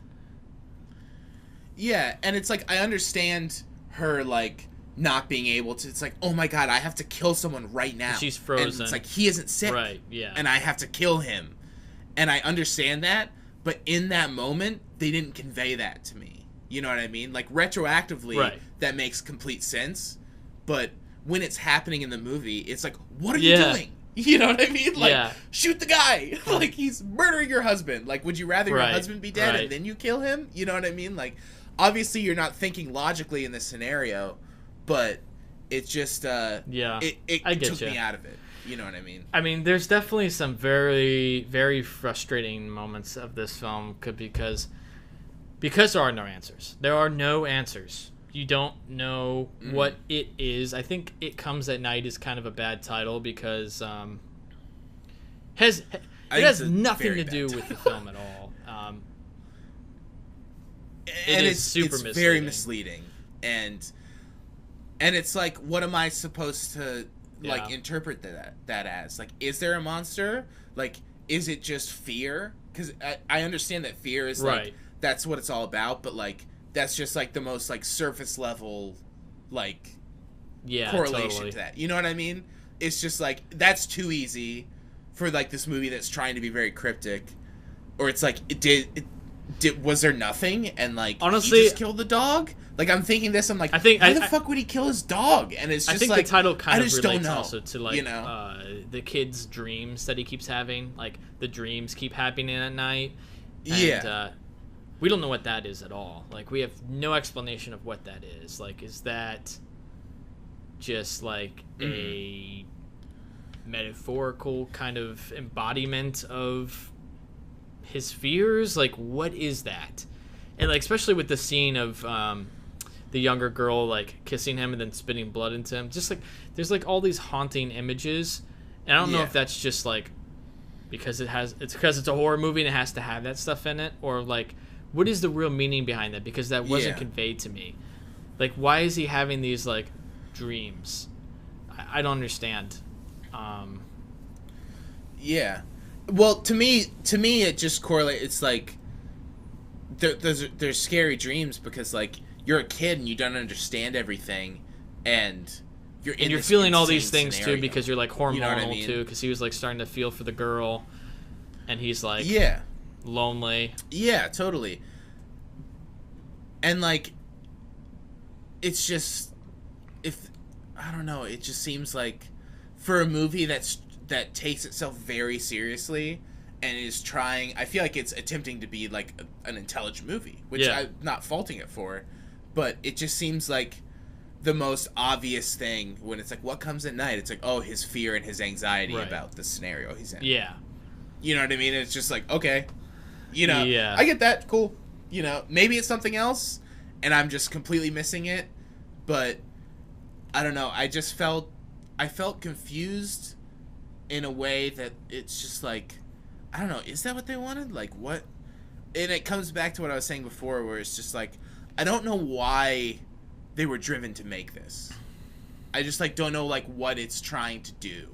yeah, and it's like I understand her like not being able to. It's like, oh my god, I have to kill someone right now. She's frozen. And it's like he isn't sick, right? Yeah, and I have to kill him, and I understand that. But in that moment, they didn't convey that to me. You know what I mean? Like retroactively, right. That makes complete sense. But when it's happening in the movie, it's like, what are you doing? You know what I mean? Like, shoot the guy. Like, he's murdering your husband. Like, would you rather your husband be dead and then you kill him? You know what I mean? Like, obviously you're not thinking logically in this scenario, but it just, it took me out of it. You know what I mean? I mean, there's definitely some very, very frustrating moments of this film because there are no answers. There are no answers. You don't know what it is. I think It Comes at Night is kind of a bad title because it has nothing to do with the film at all. It's very misleading. And it's like, what am I supposed to like interpret that as? Like, is there a monster? Like, is it just fear? Because I understand that fear is like, that's what it's all about, but like, that's just like the most like surface level like correlation to that. You know what I mean? It's just like, that's too easy for like this movie that's trying to be very cryptic. Or it's like, was there nothing? And like, honestly, he just killed the dog? Like, I'm thinking this, I'm like, why the fuck would he kill his dog? And it's just, I think like, the title kind of relates also to like, you know? The kid's dreams that he keeps having. Like, the dreams keep happening at night. And, we don't know what that is at all. Like, we have no explanation of what that is. Like, is that just like a metaphorical kind of embodiment of his fears? Like, what is that? And like, especially with the scene of the younger girl like kissing him and then spitting blood into him, just like there's like all these haunting images, and I don't know if that's just like because it's a horror movie and it has to have that stuff in it, or like, what is the real meaning behind that? Because that wasn't conveyed to me. Like, why is he having these like dreams? I don't understand. Yeah. Well, to me, it just correlates. It's like there's scary dreams because like you're a kid and you don't understand everything, and you're feeling all these things too because you're like hormonal, you know what I mean? too. Because he was like starting to feel for the girl, and he's like lonely. Yeah, totally. And like, it's just, I don't know, it just seems like for a movie that takes itself very seriously and is trying, I feel like it's attempting to be like an intelligent movie, which I'm not faulting it for, but it just seems like the most obvious thing when it's like, what comes at night? It's like, oh, his fear and his anxiety about the scenario he's in. Yeah. You know what I mean? It's just like, okay, you know, I get that, cool. You know, maybe it's something else and I'm just completely missing it, but I don't know. I felt confused in a way that it's just like, I don't know, is that what they wanted? Like, what? And it comes back to what I was saying before, where it's just like, I don't know why they were driven to make this. I just like don't know like what it's trying to do.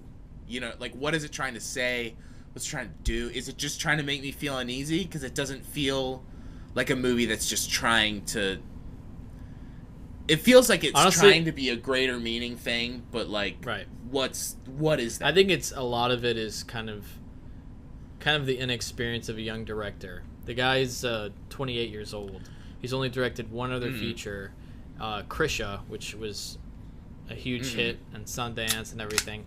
You know, like what is it trying to say? What's it trying to do? Is it just trying to make me feel uneasy? Because it doesn't feel like a movie that's just trying to. It feels like it's honestly trying to be a greater meaning thing, but like, what is that? I think it's a lot of it is kind of the inexperience of a young director. The guy's 28 years old. He's only directed one other feature, Krisha, which was a huge hit and Sundance and everything.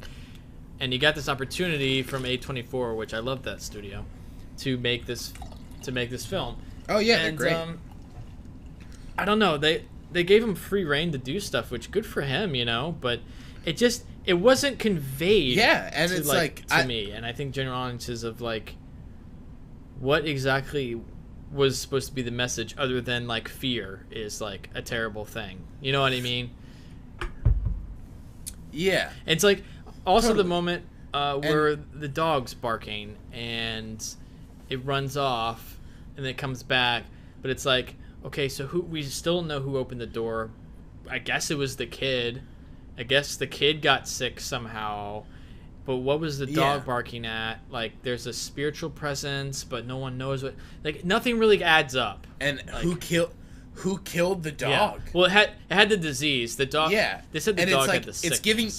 And he got this opportunity from A24, which I love that studio, to make this film. Oh yeah, and, they're great. I don't know, they gave him free reign to do stuff, which good for him, you know. But it wasn't conveyed. Yeah, and it's like to me, and I think general audiences of like, what exactly was supposed to be the message other than like fear is like a terrible thing. You know what I mean? Yeah. It's like also the moment where the dog's barking and it runs off and then it comes back, but it's like, okay, so we still don't know who opened the door. I guess it was the kid. I guess the kid got sick somehow, but what was the dog Yeah. barking at? Like, there's a spiritual presence, but no one knows what. Like, nothing really adds up. And Like, who killed the dog? Yeah. Well, it had the disease. The dog. Yeah. They said the And it's dog like- had the sickness. it's giving-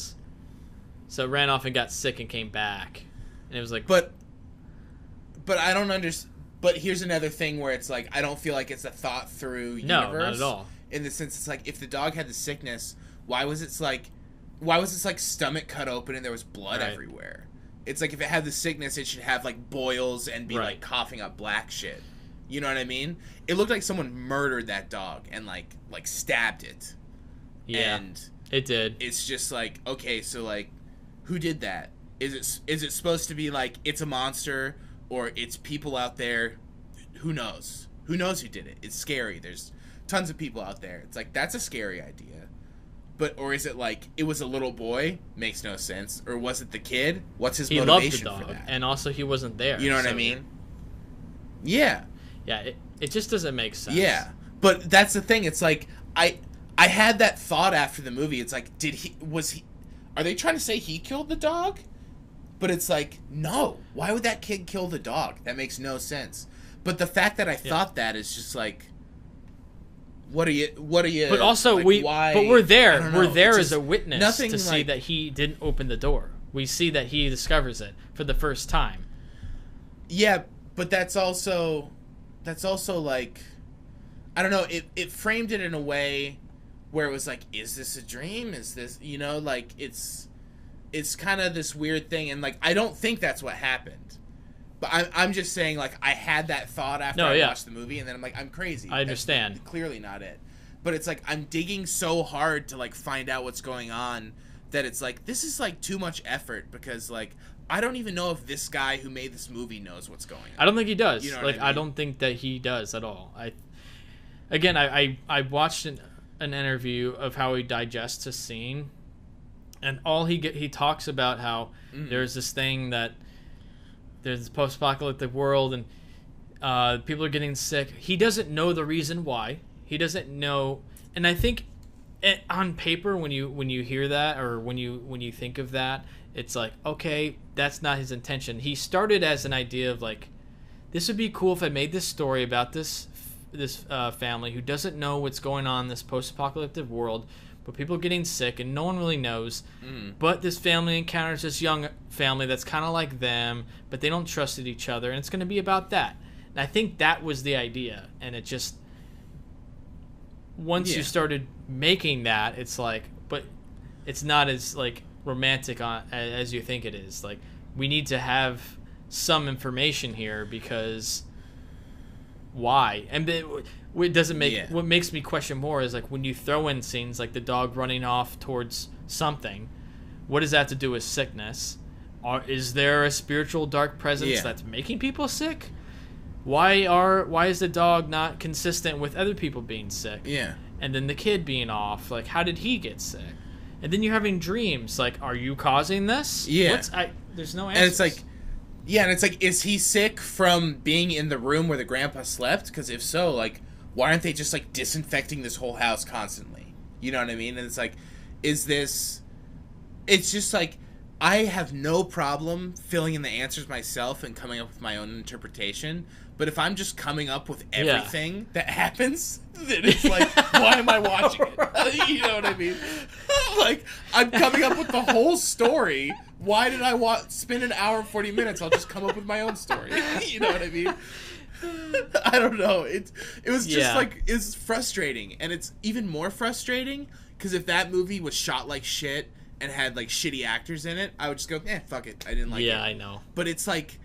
So it ran off and got sick and came back, and it was like. But I don't understand. But here's another thing where it's like I don't feel like it's a thought through universe. No, not at all. In the sense, it's like if the dog had the sickness, why was its like stomach cut open and there was blood Right. everywhere? It's like if it had the sickness, it should have like boils and be Right. like coughing up black shit. You know what I mean? It looked like someone murdered that dog and like stabbed it. Yeah. And It did. it's just like, okay, so like who did that? Is it supposed to be like it's a monster or it's people out there? Who knows? Who knows who did it? It's scary. There's tons of people out there. It's like that's a scary idea. But or is it like it was a little boy? Makes no sense. Or was it the kid? What's his He loved the motivation for dog, that? and also he wasn't there. You know what I so- mean? Yeah. Yeah, it just doesn't make sense. Yeah. But that's the thing. It's like I had that thought after the movie. It's like are they trying to say he killed the dog? But it's like, no. Why would that kid kill the dog? That makes no sense. But the fact that I thought that is just like what are you But also like, but we're I there. don't We're know. there It's as just a witness nothing to see like- that he didn't open the door. We see that he discovers it for the first time. Yeah, but that's also like I don't know, it framed it in a way where it was like, is this a dream? Is this, you know, like it's kind of this weird thing, and like I don't think that's what happened. But I'm just saying, like, I had that thought after I watched the movie, and then I'm like, I'm crazy. I understand. That's clearly not it. But it's like I'm digging so hard to like find out what's going on that it's like this is like too much effort because like I don't even know if this guy who made this movie knows what's going on. I don't think he does. You know what Like I mean? don't think that he does at all. I watched an interview of how he digests a scene, and all he talks about how there's this thing that there's this post-apocalyptic world and people are getting sick. He doesn't know the reason why. He doesn't know, and I think on paper when you hear that or when you think of that, it's like, okay, that's not his intention. He started as an idea of like, this would be cool if I made this story about this family who doesn't know what's going on in this post-apocalyptic world, but people are getting sick and no one really knows. But this family encounters this young family that's kind of like them, but they don't trust each other, and it's going to be about that. And I think that was the idea, and it just once you started making that, it's like, but it's not as like romantic as you think it is. Like, we need to have some information here because why? And it doesn't make what makes me question more is like when you throw in scenes like the dog running off towards something, what does that have to do with sickness? Is there a spiritual dark presence that's making people sick? Why is the dog not consistent with other people being sick? Yeah. And then the kid being off, like, how did he get sick? And then you're having dreams, like, are you causing this? Yeah. There's no answer. And it's like, yeah, and it's like, is he sick from being in the room where the grandpa slept? Because if so, like, why aren't they just like disinfecting this whole house constantly? You know what I mean? And it's like, is this? It's just like, I have no problem filling in the answers myself and coming up with my own interpretation. But if I'm just coming up with everything that happens, then it's like, why am I watching it? You know what I mean? Like, I'm coming up with the whole story. Why did I spend an hour and 40 minutes? I'll just come up with my own story. You know what I mean? I don't know. It was just like, it's frustrating. And it's even more frustrating because if that movie was shot like shit and had like shitty actors in it, I would just go, fuck it. I didn't like it. Yeah, I know. But it's like,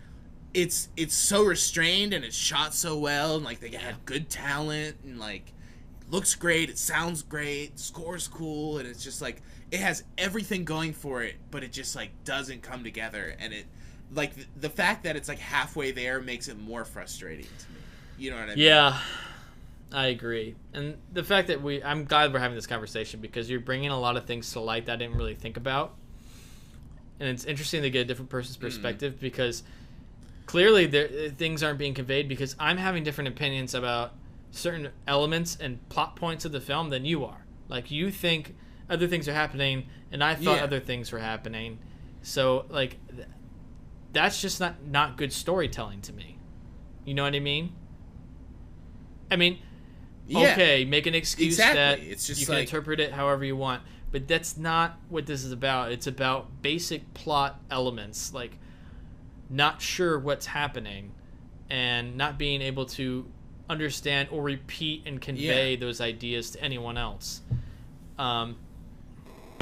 it's so restrained and it's shot so well and like they had good talent and like it looks great, it sounds great, score's cool, and it's just like it has everything going for it, but it just like doesn't come together. And it like the fact that it's like halfway there makes it more frustrating to me. You know what I mean? Yeah, I agree. And the fact that I'm glad we're having this conversation because you're bringing a lot of things to light that I didn't really think about. And it's interesting to get a different person's perspective because clearly things aren't being conveyed because I'm having different opinions about certain elements and plot points of the film than you are. Like, you think other things are happening, and I thought other things were happening. So like that's just not good storytelling to me. You know what I mean? I mean, Yeah, okay, make an excuse exactly. that It's just you can like- interpret it however you want, but that's not what this is about. It's about basic plot elements, like not sure what's happening and not being able to understand or repeat and convey those ideas to anyone else. Making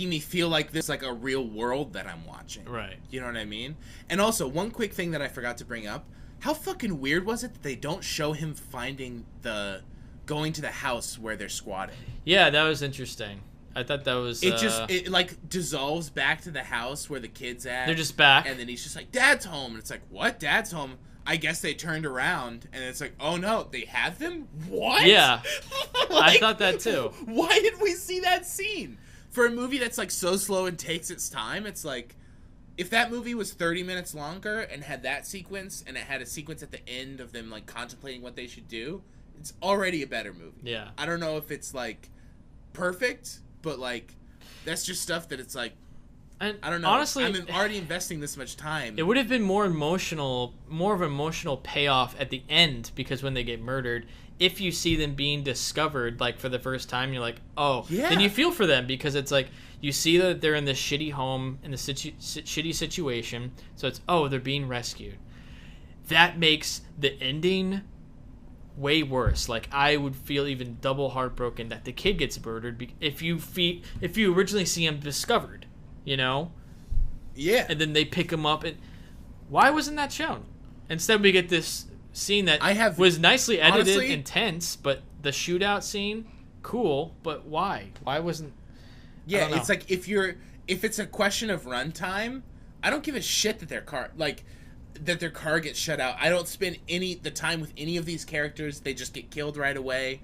me feel like this like a real world that I'm watching. Right. You know what I mean? And also, one quick thing that I forgot to bring up. How fucking weird was it that they don't show him going to the house where they're squatting? Yeah, that was interesting. I thought that was... It like dissolves back to the house where the kid's at. They're just back. And then he's just like, Dad's home. And it's like, what? Dad's home? I guess they turned around and it's like, oh no, they have them? What? Yeah. Like, I thought that too. Why did we see that scene? For a movie that's like so slow and takes its time, it's like, if that movie was 30 minutes longer and had that sequence and it had a sequence at the end of them like contemplating what they should do, it's already a better movie. Yeah. I don't know if it's like perfect, but like that's just stuff that it's like, And I don't know. honestly, I'm already investing this much time. it would have been more of an emotional payoff at the end, because when they get murdered, if you see them being discovered like for the first time, you're like, oh, Yeah. then you feel for them, because it's like you see that they're in this shitty home in this shitty situation, so it's, oh, they're being rescued. That makes the ending way worse. Like, I would feel even double heartbroken that the kid gets murdered if you originally see him discovered, you know? Yeah. And then they pick him up, and why wasn't that shown? Instead, we get this scene that was nicely edited, honestly, intense, but the shootout scene, cool, but why? Why wasn't... Yeah, it's like if it's a question of runtime, I don't give a shit that their car gets shut out. I don't spend the time with any of these characters. They just get killed right away.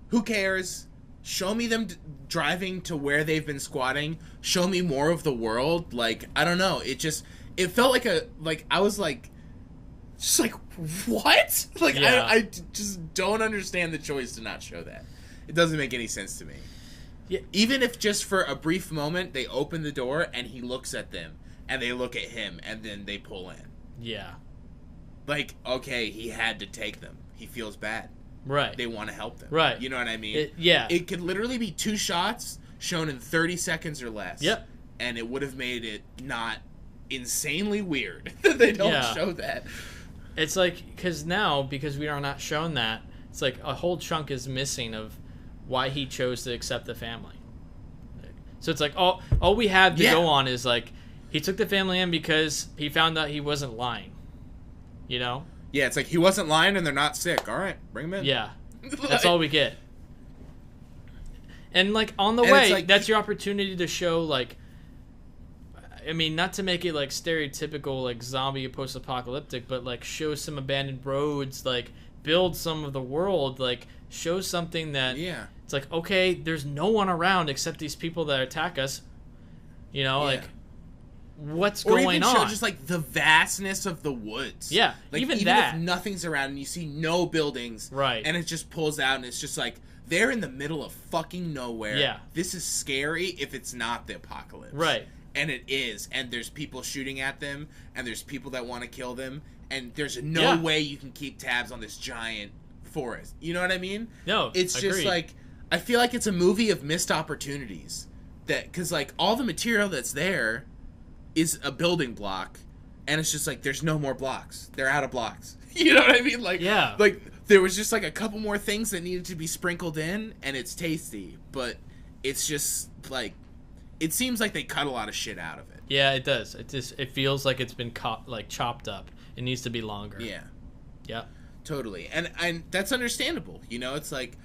Who cares? Show me them driving to where they've been squatting. Show me more of the world. Like, I don't know. It felt like I was like, just like, what? Like, Yeah. I just don't understand the choice to not show that. It doesn't make any sense to me. Yeah. Even if just for a brief moment they open the door and he looks at them and they look at him and then they pull in. Yeah. Like, okay, he had to take them. He feels bad. Right. They want to help them. Right. You know what I mean? Yeah. It could literally be 2 shots shown in 30 seconds or less. Yep. And it would have made it not insanely weird that they don't show that. It's like, because we are not shown that, it's like a whole chunk is missing of why he chose to accept the family. So it's like all we have to go on is like, he took the family in because he found out he wasn't lying. You know? Yeah, it's like he wasn't lying and they're not sick. All right, bring him in. Yeah. That's all we get. And like on the way, like, that's your opportunity to show, like, I mean, not to make it like stereotypical, like zombie post-apocalyptic, but like show some abandoned roads, like build some of the world, like show something that it's like, okay, there's no one around except these people that attack us. You know, like, what's or going even on? show just like the vastness of the woods. Yeah, like, even if that. nothing's around and you see no buildings, Right. And it just pulls out and it's just like they're in the middle of fucking nowhere. Yeah. This is scary if it's not the apocalypse. Right. And it is, and there's people shooting at them, and there's people that want to kill them, and there's no way you can keep tabs on this giant forest. You know what I mean? No, it's just agreed. like, I feel like it's a movie of missed opportunities. Because like all the material that's there is a building block, and it's just like there's no more blocks. They're out of blocks. You know what I mean? Like, like there was just like a couple more things that needed to be sprinkled in, and it's tasty, but it's just like, it seems like they cut a lot of shit out of it. Yeah, it does. It feels like it's been chopped up. It needs to be longer. Yeah. Yeah. Totally. And that's understandable. You know, it's like,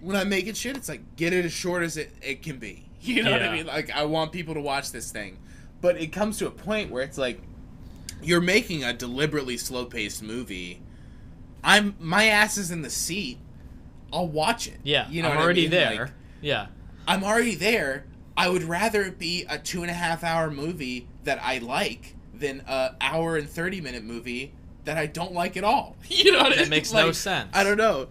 when I'm making shit, it's like, get it as short as it can be. You know what I mean? Like, I want people to watch this thing. But it comes to a point where it's like, you're making a deliberately slow-paced movie. My ass is in the seat. I'll watch it. Yeah, you know I'm what already I mean? there. Like, yeah. I'm already there. I would rather it be a 2.5-hour movie that I like than a hour and 30-minute movie that I don't like at all. You know what I mean? That makes no sense. I don't know.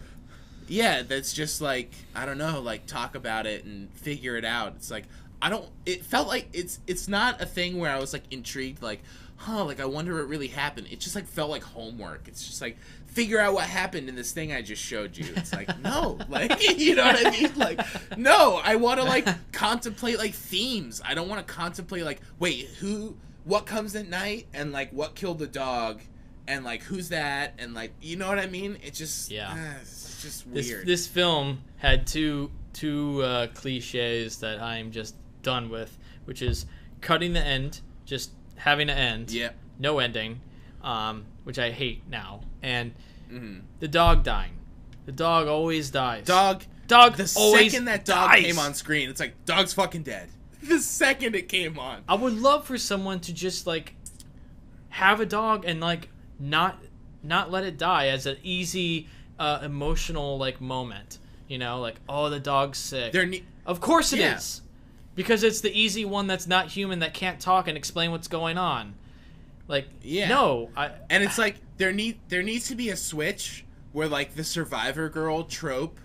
Yeah, that's just like, I don't know, like, talk about it and figure it out. It's like, It felt like it's not a thing where I was like intrigued, like, like I wonder what really happened. It just like felt like homework. It's just like, figure out what happened in this thing I just showed you. It's like, no, like, you know what I mean? Like, no, I want to like contemplate like themes. I don't want to contemplate like, wait, what comes at night, and like what killed the dog, and like who's that, and like, you know what I mean? It just it's just weird. This film had two cliches that I'm just done with, which is cutting the end, just having an end, no ending, which I hate now, and the dog dying. The dog always dies. Dog. The always second that dog dies. came on screen, it's like, dog's fucking dead. The second it came on. I would love for someone to just like have a dog and like not let it die as an easy emotional like moment. You know, like, oh, the dog's sick. Of course it is. Because it's the easy one that's not human, that can't talk and explain what's going on. Like, no. And it's like, there needs to be a switch where, like, the survivor girl trope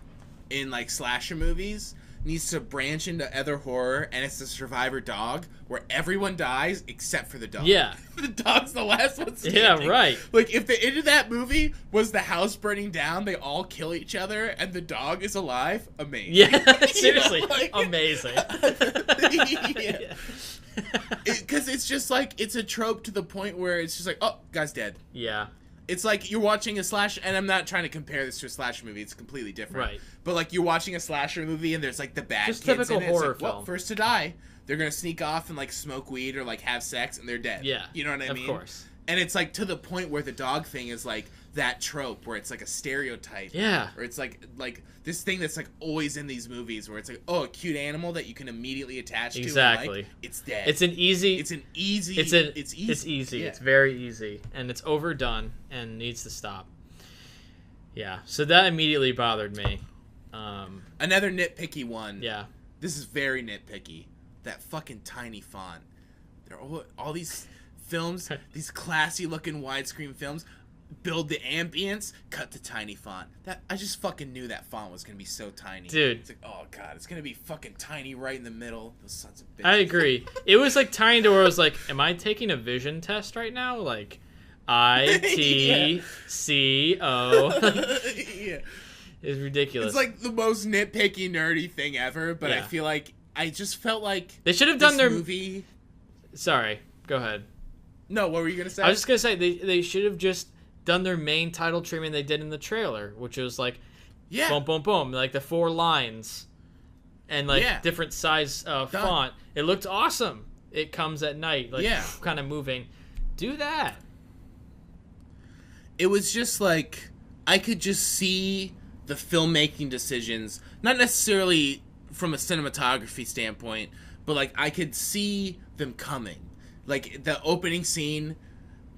in, like, slasher movies needs to branch into other horror, and it's the survivor dog, where everyone dies except for the dog. Yeah. The dog's the last one standing. Yeah, right. Like, if the end of that movie was the house burning down, they all kill each other, and the dog is alive, amazing. Yeah, seriously, you know, like, amazing. Yeah. Because it's just like, it's a trope to the point where it's just like, oh, guy's dead. Yeah. It's like you're watching a slash, and I'm not trying to compare this to a slasher movie. It's completely different. Right. But like, you're watching a slasher movie, and there's like the bad Just kids typical in it. horror it's like, well, film. first to die, they're gonna sneak off and like smoke weed or like have sex, and they're dead. Yeah. You know what I mean? Of course. And it's like to the point where the dog thing is like that trope where it's like a stereotype. Yeah. Or it's like this thing that's like always in these movies where it's like, oh, a cute animal that you can immediately attach to. Exactly. And like, it's dead. It's easy. It's easy. It's easy. Yeah. It's very easy, and it's overdone and needs to stop. Yeah. So that immediately bothered me. Another nitpicky one. Yeah. This is very nitpicky. That fucking tiny font. They're all these films, these classy looking widescreen films, build the ambience, cut to tiny font. That I just fucking knew that font was gonna be so tiny. Dude. It's like, oh god, it's gonna be fucking tiny right in the middle. Those sons of bitches. I agree. It was like tiny to where I was like, am I taking a vision test right now? Like, ITCO. Yeah. It's ridiculous. It's like the most nitpicky, nerdy thing ever, but I Yeah. feel like I just felt like they should have done their movie. Sorry, go ahead. No, what were you gonna say? I was just gonna say they should have just done their main title treatment they did in the trailer, which was like, boom, boom, boom, like the 4 lines, and like different size font. It looked awesome. It comes at night, like kind of moving. Do that. It was just like, I could just see the filmmaking decisions, not necessarily from a cinematography standpoint, but like I could see them coming. Like the opening scene,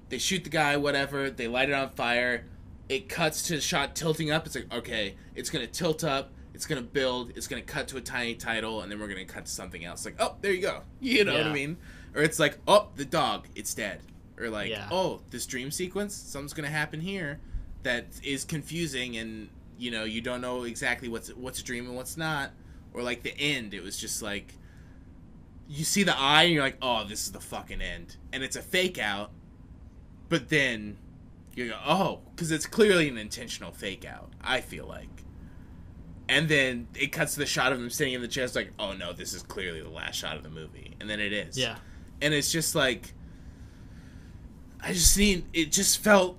they shoot the guy, whatever, they light it on fire, it cuts to the shot tilting up. It's like, okay, it's gonna tilt up, it's gonna build, it's gonna cut to a tiny title, and then we're gonna cut to something else. Like, oh, there you go. You know what I mean? Or it's like, oh, the dog, it's dead. Or like, oh, this dream sequence, something's gonna happen here that is confusing, and you know, you don't know exactly what's a dream and what's not. Or like the end, it was just like, you see the eye and you're like, oh, this is the fucking end, and it's a fake out. But then you go, oh, because it's clearly an intentional fake out, I feel like. And then it cuts to the shot of him sitting in the chair. It's like, oh no, this is clearly the last shot of the movie, and then it is. Yeah. And it's just like, it just felt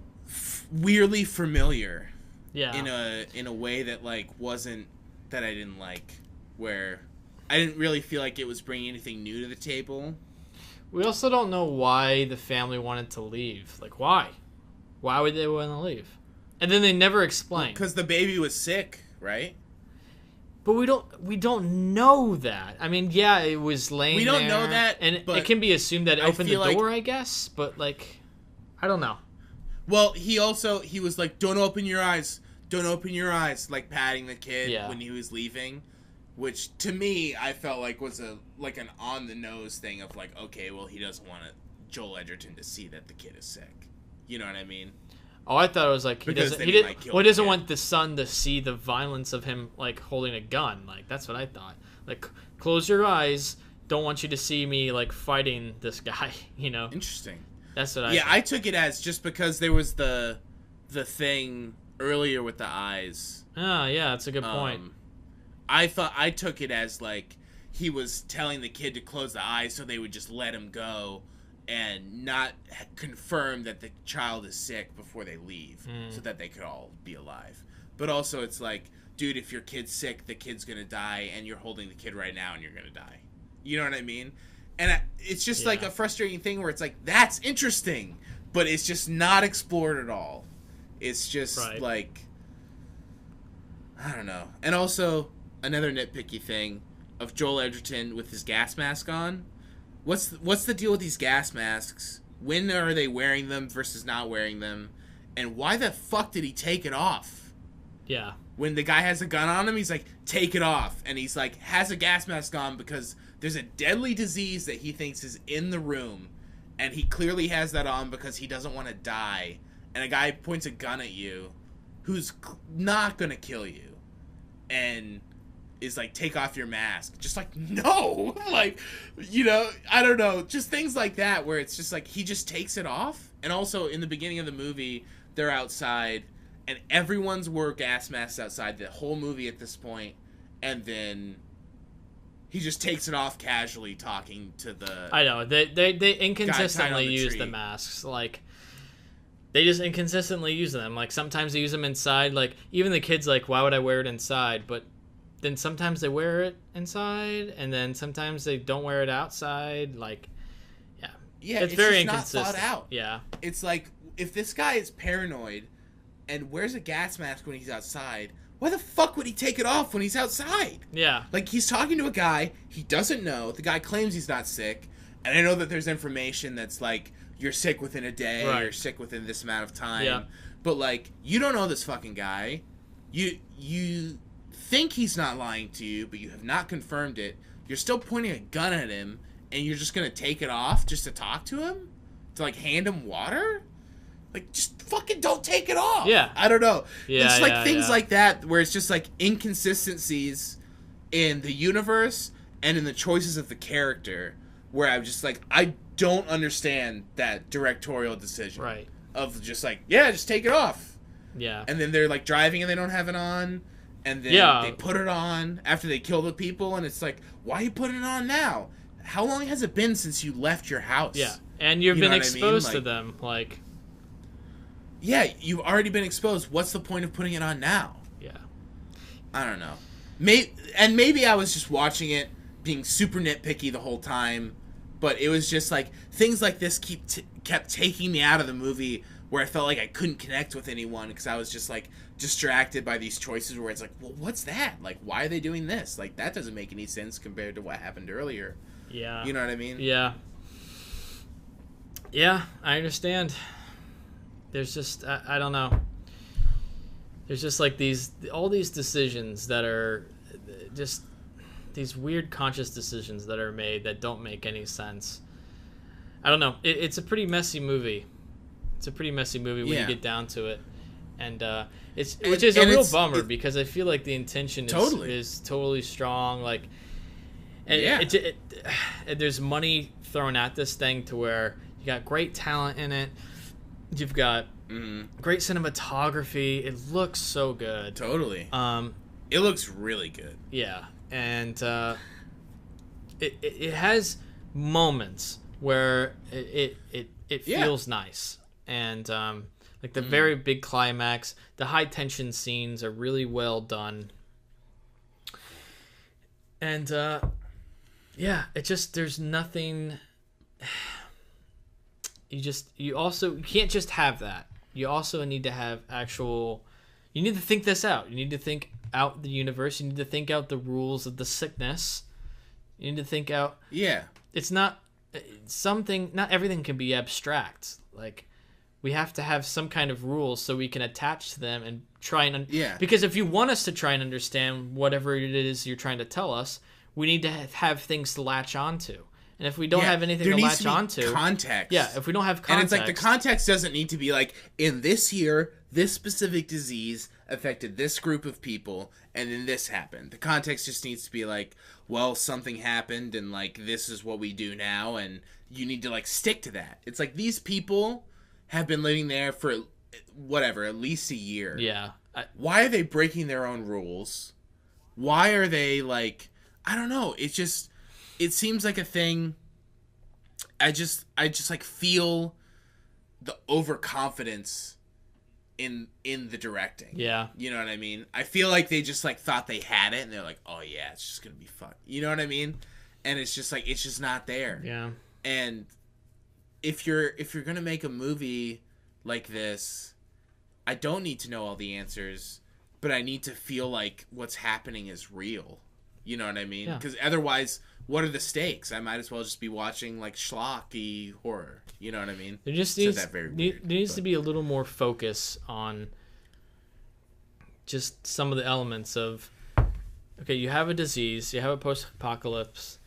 weirdly familiar. Yeah. In a way that like wasn't, that I didn't like, where I didn't really feel like it was bringing anything new to the table. We also don't know why the family wanted to leave. Like, why? Why would they want to leave? And then they never explain. Because the baby was sick, right? But we don't know that. I mean, yeah, it was laying there. We don't know that, and but it can be assumed that it opened the feel door, like, I guess. But like, I don't know. Well, he was like, don't open your eyes, like patting the kid when he was leaving. Which, to me, I felt like was an on-the-nose thing of like, okay, well, he doesn't want Joel Edgerton to see that the kid is sick. You know what I mean? Oh, I thought it was like he Because doesn't. then He he didn't. might kill Well, he the doesn't kid. want the son to see the violence of him like holding a gun. Like that's what I thought. Like close your eyes, don't want you to see me like fighting this guy. Interesting. That's what I. Yeah, I took it as just because there was the thing earlier with the eyes. Oh yeah, that's a good point. I took it as like he was telling the kid to close the eyes so they would just let him go and not confirm that the child is sick before they leave, so that they could all be alive. But also, it's like, dude, if your kid's sick, the kid's gonna die, and you're holding the kid right now, and you're gonna die. You know what I mean? And it's just like a frustrating thing where it's like, that's interesting, but it's just not explored at all. It's just like, I don't know. And also, another nitpicky thing of Joel Edgerton with his gas mask on. What's the deal with these gas masks? When are they wearing them versus not wearing them? And why the fuck did he take it off? Yeah. When the guy has a gun on him, he's like, take it off. And he's like, has a gas mask on because there's a deadly disease that he thinks is in the room. And he clearly has that on because he doesn't want to die. And a guy points a gun at you who's not going to kill you. And is like, take off your mask. Just like, no. Like, I don't know. Just things like that where it's just like, he just takes it off. And also, in the beginning of the movie, they're outside. And everyone's wore gas masks outside the whole movie at this point. And then he just takes it off casually talking to the... I know. They inconsistently use the masks. Like, they just inconsistently use them. Like, sometimes they use them inside. Like, even the kid's like, why would I wear it inside? But then sometimes they wear it inside. And then sometimes they don't wear it outside. Like, yeah. Yeah, it's very just inconsistent. not thought out. Yeah. It's like, if this guy is paranoid and wears a gas mask when he's outside, why the fuck would he take it off when he's outside? Yeah. Like, he's talking to a guy he doesn't know. The guy claims he's not sick. And I know that there's information that's like, you're sick within a day, or you're sick within this amount of time. Yeah. But, like, you don't know this fucking guy. You think he's not lying to you, but you have not confirmed it. You're still pointing a gun at him, and you're just gonna take it off just to talk to him? To, like, hand him water? Like, just fucking don't take it off. Yeah. I don't know. Yeah, it's like things like that where it's just like inconsistencies in the universe and in the choices of the character where I'm just like, I don't understand that directorial decision. Right. Of just like, yeah, just take it off. Yeah. And then they're like driving and they don't have it on. And then they put it on after they kill the people. And it's like, why are you putting it on now? How long has it been since you left your house? Yeah. And you've been exposed to Like, them. Like, yeah, you've already been exposed. What's the point of putting it on now? yeah. I don't know. Maybe I was just watching it being super nitpicky the whole time, but it was just like things like this kept taking me out of the movie where I felt like I couldn't connect with anyone because I was just like distracted by these choices where it's like, well, what's that? Like, why are they doing this? Like, that doesn't make any sense compared to what happened earlier. Yeah. You know what I mean? Yeah. Yeah, I understand. There's just, I don't know. There's just like all these decisions that are just these weird conscious decisions that are made that don't make any sense. I don't know. It's a pretty messy movie. It's a pretty messy movie when you get down to it. And which is a real bummer because I feel like the intention is totally strong. Like, and there's money thrown at this thing to where you got great talent in it. You've got great cinematography. It looks so good. Totally. It looks really good. Yeah, and it has moments where it feels nice, and like the very big climax, the high tension scenes are really well done, and yeah, it just there's nothing. You can't just have that. You also need to have you need to think this out. You need to think out the universe. You need to think out the rules of the sickness. You need to think out. Yeah. It's not not everything can be abstract. Like, we have to have some kind of rules so we can attach to them and try and because if you want us to try and understand whatever it is you're trying to tell us, we need to have things to latch onto. And if we don't have anything there to needs latch be onto, context. yeah, if we don't have context, and it's like the context doesn't need to be like, in this year, this specific disease affected this group of people, and then this happened. The context just needs to be like, well, something happened, and like this is what we do now, and you need to like stick to that. It's like these people have been living there for whatever, at least a year. Yeah. Why are they breaking their own rules? Why are they like, I don't know. It seems like a thing. I just like feel the overconfidence in the directing. Yeah. You know what I mean? I feel like they just like thought they had it and they're like, "Oh yeah, it's just going to be fun." You know what I mean? And it's just like it's just not there. Yeah. And if you're going to make a movie like this, I don't need to know all the answers, but I need to feel like what's happening is real. You know what I mean? Yeah. Because otherwise, what are the stakes? I might as well just be watching like schlocky horror. You know what I mean? There just needs to be a little more focus on just some of the elements of, okay, you have a disease, you have a post-apocalypse.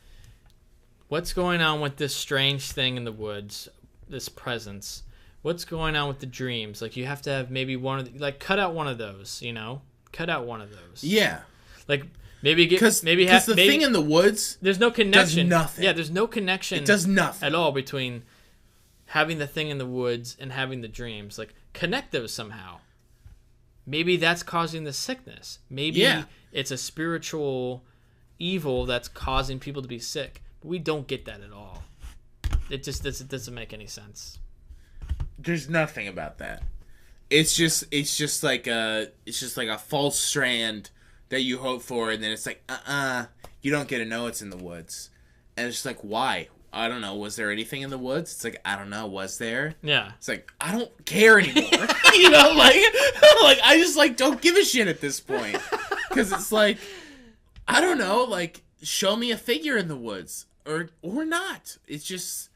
What's going on with this strange thing in the woods, this presence? What's going on with the dreams? Like, you have to have maybe one of the, like, cut out one of those, you know? Cut out one of those. Yeah. Like, maybe because the thing in the woods, there's no connection. Does nothing. Yeah, there's no connection. It does nothing at all between having the thing in the woods and having the dreams. Like, connect those somehow. Maybe that's causing the sickness. Maybe it's a spiritual evil that's causing people to be sick. But we don't get that at all. It doesn't make any sense. There's nothing about that. It's just like a false strand that you hope for, and then it's like, you don't get to know it's in the woods. And it's just like, why? I don't know. Was there anything in the woods? It's like, I don't know. Was there? Yeah. It's like, I don't care anymore. You know, like I just like don't give a shit at this point. Because it's like, I don't know, like, show me a figure in the woods. Or not. It just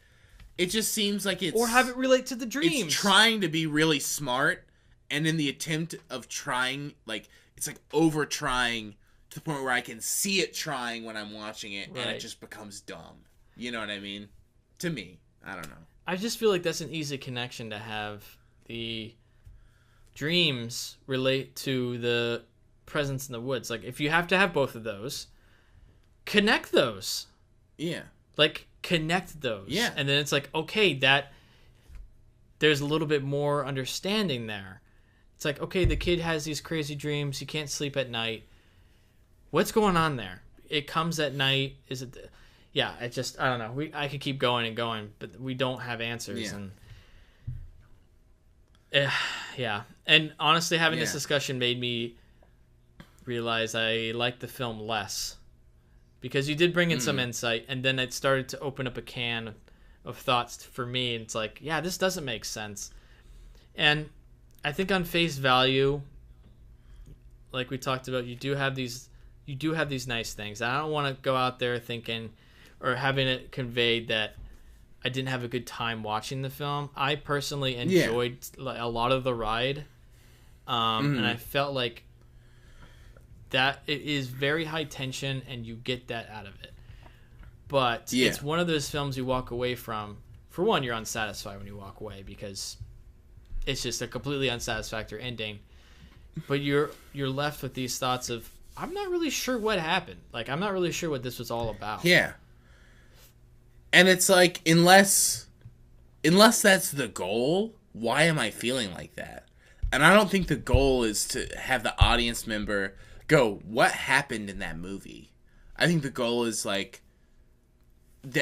seems like it's... Or have it relate to the dreams. It's trying to be really smart, and in the attempt of trying, like, it's like over-trying to the point where I can see it trying when I'm watching it, and it just becomes dumb. You know what I mean? To me. I don't know. I just feel like that's an easy connection to have the dreams relate to the presence in the woods. Like, if you have to have both of those, connect those. Yeah. Like, connect those. Yeah. And then it's like, okay, there's a little bit more understanding there. It's like, okay, the kid has these crazy dreams. He can't sleep at night. What's going on there? It comes at night. Is it... Yeah, I don't know. I could keep going and going, but we don't have answers. Yeah. And and honestly, having this discussion made me realize I like the film less, because you did bring in some insight, and then it started to open up a can of thoughts for me, and it's like, yeah, this doesn't make sense. And I think on face value, like we talked about, you do have these nice things. I don't want to go out there thinking or having it conveyed that I didn't have a good time watching the film. I personally enjoyed a lot of the ride, and I felt like that it is very high tension, and you get that out of it. But it's one of those films you walk away from. For one, you're unsatisfied when you walk away because it's just a completely unsatisfactory ending. But you're left with these thoughts of, I'm not really sure what happened. Like, I'm not really sure what this was all about. Yeah. And it's like, unless that's the goal, why am I feeling like that? And I don't think the goal is to have the audience member go, what happened in that movie? I think the goal is like,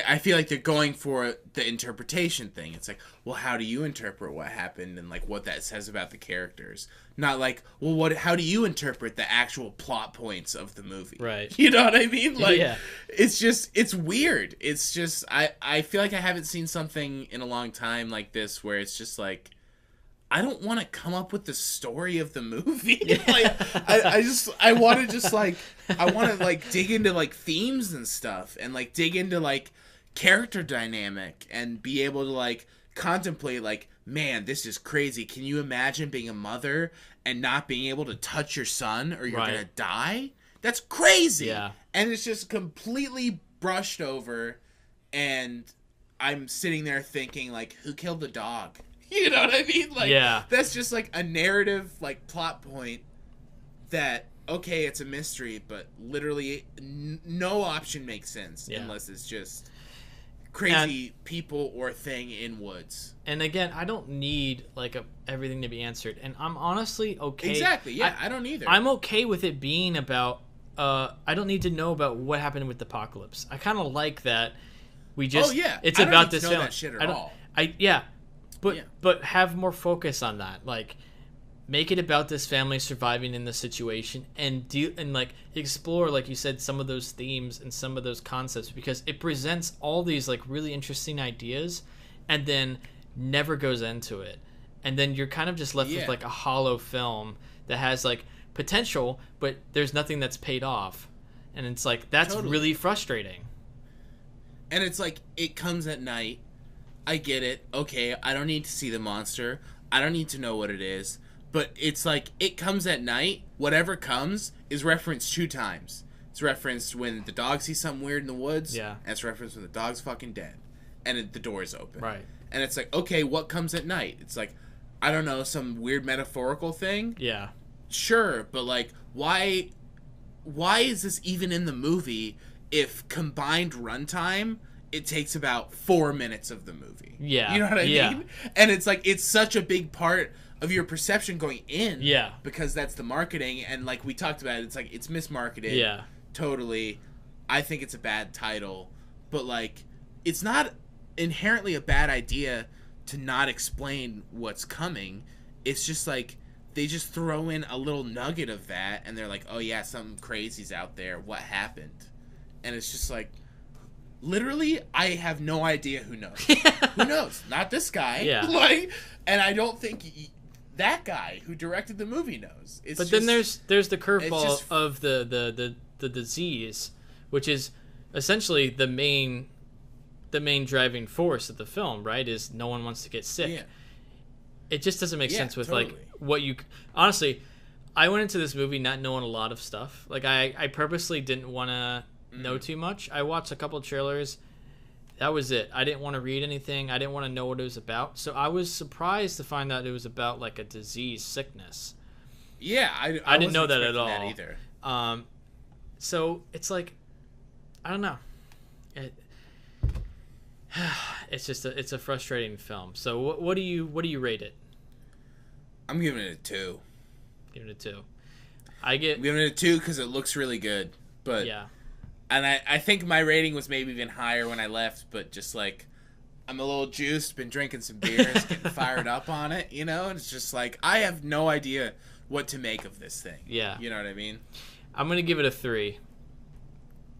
I feel like they're going for the interpretation thing. It's like, well, how do you interpret what happened and like what that says about the characters? Not like, well, how do you interpret the actual plot points of the movie? Right. You know what I mean? Like, it's weird. It's just, I feel like I haven't seen something in a long time like this where it's just like, I don't want to come up with the story of the movie. Like, I want to like dig into like themes and stuff, and like dig into like character dynamic, and be able to like contemplate like, man, this is crazy. Can you imagine being a mother and not being able to touch your son or you're gonna die? That's crazy. Yeah. And it's just completely brushed over, and I'm sitting there thinking, like, who killed the dog? You know what I mean? Like, yeah. That's just, like, a narrative, like, plot point that, okay, it's a mystery, but literally no option makes sense unless it's just crazy people or thing in woods. And again, I don't need, like, everything to be answered. And I'm honestly okay. Exactly, yeah, I don't either. I'm okay with it being about, I don't need to know about what happened with the apocalypse. I kind of like that we just, it's about this film. That shit at all. But have more focus on that. Like, make it about this family surviving in the situation and like explore, like you said, some of those themes and some of those concepts, because it presents all these like really interesting ideas and then never goes into it. And then you're kind of just left with like a hollow film that has like potential, but there's nothing that's paid off. And it's like, that's really frustrating. And it's like, it comes at night. I get it. Okay, I don't need to see the monster. I don't need to know what it is. But it's like, it comes at night. Whatever comes is referenced 2 times. It's referenced when the dog sees something weird in the woods. Yeah. And it's referenced when the dog's fucking dead. And the door is open. Right. And it's like, okay, what comes at night? It's like, I don't know, some weird metaphorical thing? Yeah. Sure, but like, why is this even in the movie if combined runtime, it takes about 4 minutes of the movie? Yeah. You know what I mean? And it's like, it's such a big part of your perception going in. Yeah. Because that's the marketing, and like we talked about, it's like, it's mismarketed. Yeah. Totally. I think it's a bad title, but like, it's not inherently a bad idea to not explain what's coming. It's just like, they just throw in a little nugget of that, and they're like, oh yeah, something crazy's out there. What happened? And it's just like, literally, I have no idea who knows. Who knows? Not this guy. Yeah. Like, and I don't think that guy who directed the movie knows. It's but just, then there's the curveball just, of the disease, which is essentially the main driving force of the film, right? Is no one wants to get sick. Yeah. It just doesn't make sense with totally. like what you honestly. I went into this movie not knowing a lot of stuff. Like I purposely didn't want to know too much. I watched a couple trailers. That was it. I didn't want to read anything. I didn't want to know what it was about. So I was surprised to find out it was about like a disease, sickness. Yeah, I didn't know that at all. That either. So it's like, I don't know. It's just it's a frustrating film. So what do you rate it? I'm giving it a 2. Giving it a 2. I'm giving it a 2 because it looks really good. But yeah. And I think my rating was maybe even higher when I left, but just like, I'm a little juiced, been drinking some beers, getting fired up on it, you know? And it's just like, I have no idea what to make of this thing. Yeah. You know what I mean? I'm going to give it a 3.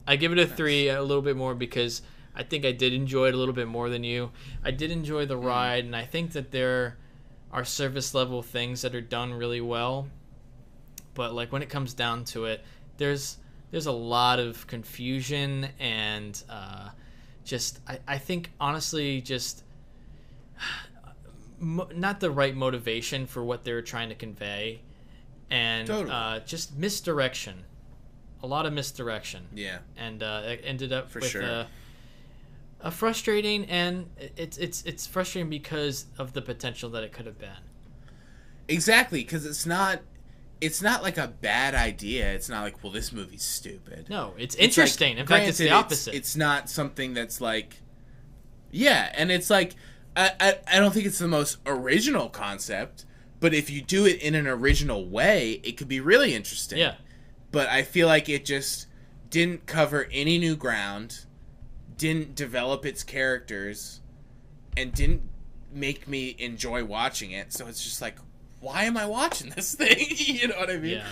I give it a 3 a little bit more because I think I did enjoy it a little bit more than you. I did enjoy the ride, and I think that there are surface level things that are done really well. But like when it comes down to it, there's a lot of confusion and just I think honestly just not the right motivation for what they're trying to convey, and just misdirection, a lot of misdirection. Yeah. And it ended up for with sure. A frustrating, and it's frustrating because of the potential that it could have been. Exactly, because it's not like a bad idea. It's not like, well, this movie's stupid. No, it's interesting. Like, in fact, it's the opposite. It's not something that's like, yeah, and it's like, I don't think it's the most original concept, but if you do it in an original way, it could be really interesting. Yeah. But I feel like it just didn't cover any new ground, didn't develop its characters, and didn't make me enjoy watching it. So it's just like, why am I watching this thing? You know what I mean? Yeah.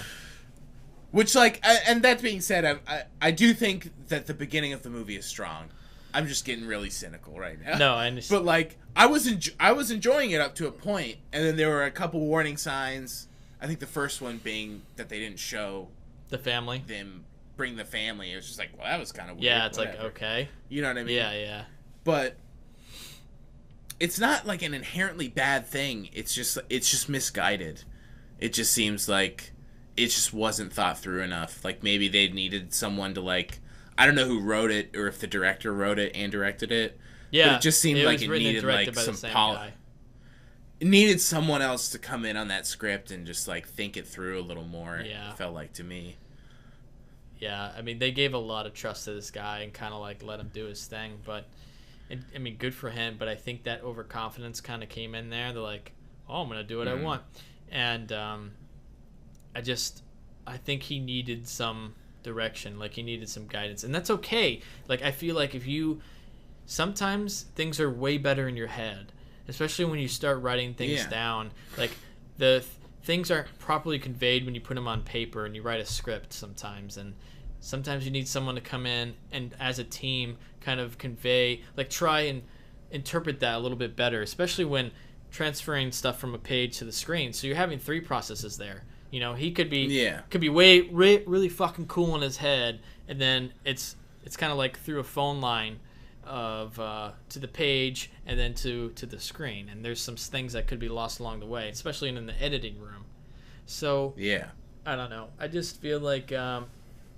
Which, like, and that being said, I do think that the beginning of the movie is strong. I'm just getting really cynical right now. No, I understand. But like, I was enjoying it up to a point, and then there were a couple warning signs. I think the first one being that they didn't show the family, them bring the family. It was just like, well, that was kind of weird. Yeah, it's whatever. like, okay. You know what I mean? Yeah. But it's not like an inherently bad thing. It's just misguided. It just seems like it just wasn't thought through enough. Like maybe they needed someone to like I don't know who wrote it or if the director wrote it and directed it. Yeah, but it just seemed like was it written and needed directed like by the some same polish. guy. It needed someone else to come in on that script and just like think it through a little more. Yeah. It felt like to me. Yeah, I mean, they gave a lot of trust to this guy and kind of like let him do his thing. But I mean, good for him. But I think that overconfidence kind of came in there. They're like, "Oh, I'm gonna do what I want," and I think he needed some direction. Like he needed some guidance, and that's okay. Like I feel like sometimes things are way better in your head, especially when you start writing things down. Like things aren't properly conveyed when you put them on paper and you write a script sometimes, and sometimes you need someone to come in and as a team kind of convey, like try and interpret that a little bit better, especially when transferring stuff from a page to the screen. So you're having three processes there. You know, he could be really fucking cool in his head, and then it's kind of like through a phone line of to the page and then to the screen, and there's some things that could be lost along the way, especially in the editing room. So I don't know, I just feel like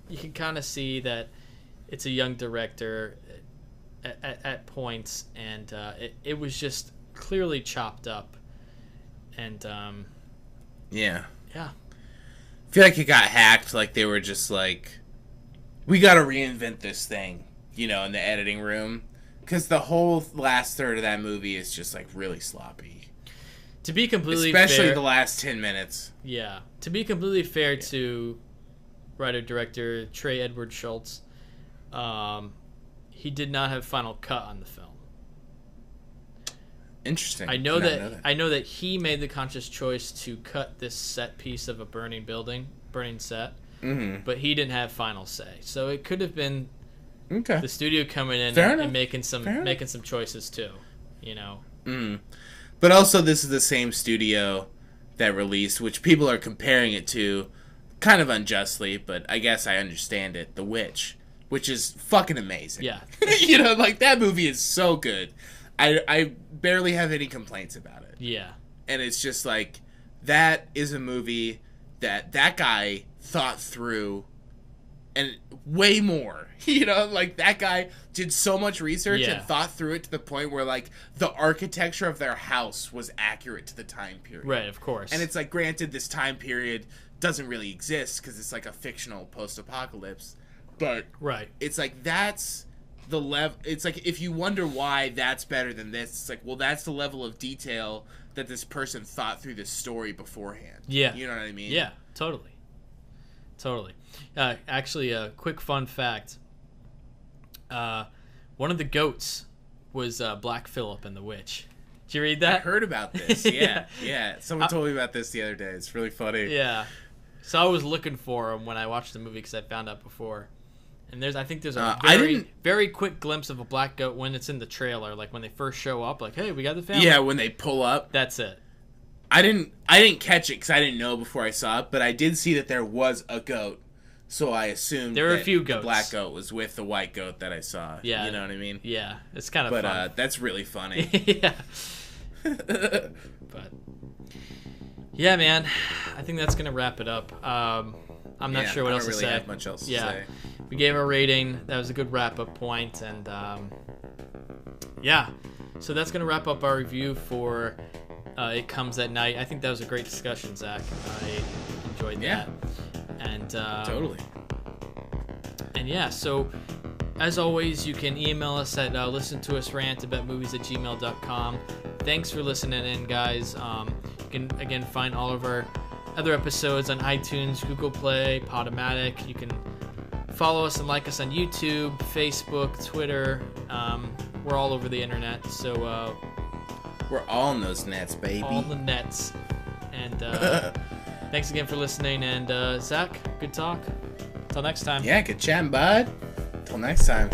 you can kind of see that it's a young director at points, and it was just clearly chopped up, and I feel like it got hacked. Like they were just like, we got to reinvent this thing, you know, in the editing room, because the whole last third of that movie is just like really sloppy. To be completely especially fair, the last 10 minutes. Yeah. To be completely fair to writer-director Trey Edward Schultz, he did not have final cut on the film. Interesting. I know that he made the conscious choice to cut this set piece of a burning set, but he didn't have final say. So it could have been the studio coming in and making some choices too, you know. But also, this is the same studio that released, which people are comparing it to, kind of unjustly, but I guess I understand it, The Witch, which is fucking amazing. Yeah. You know, like, that movie is so good. I barely have any complaints about it. Yeah. And it's just like, that is a movie that guy thought through, and way more. You know, like, that guy did so much research and thought through it to the point where, like, the architecture of their house was accurate to the time period. Right, of course. And it's like, granted, this time period doesn't really exist because it's like a fictional post-apocalypse, but it's like, that's the level. It's like, if you wonder why that's better than this, it's like, well, that's the level of detail that this person thought through this story beforehand. Yeah. You know what I mean? Yeah, totally. Actually, a quick fun fact. One of the goats was Black Phillip in The Witch. Did you read that? I heard about this. Yeah. Someone told me about this the other day. It's really funny. Yeah. So I was looking for him when I watched the movie because I found out before. And I think there's a very quick glimpse of a black goat when it's in the trailer, like when they first show up, like, hey, we got the family. Yeah, when they pull up. That's it. I didn't catch it because I didn't know before I saw it, but I did see that there was a goat, so I assumed there were a few goats. The black goat was with the white goat that I saw. Yeah, you know what I mean? Yeah, it's kind of fun. But that's really funny. Yeah. But yeah, man, I think that's gonna wrap it up. I'm not sure what else to say. I don't really have much else to say. We gave our rating. That was a good wrap-up point, and so that's gonna wrap up our review for It Comes at Night. I think that was a great discussion, Zach. I enjoyed that. And totally. And yeah, so as always, you can email us at listentousrantaboutmovies@gmail.com. Thanks for listening in, guys. You can again find all of our other episodes on iTunes, Google Play, Podomatic. You can follow us and like us on YouTube, Facebook, Twitter. We're all over the internet, so we're all in those nets, baby. All the nets. And thanks again for listening. And Zach, good talk. Till next time. Yeah, good chatting, bud. Till next time.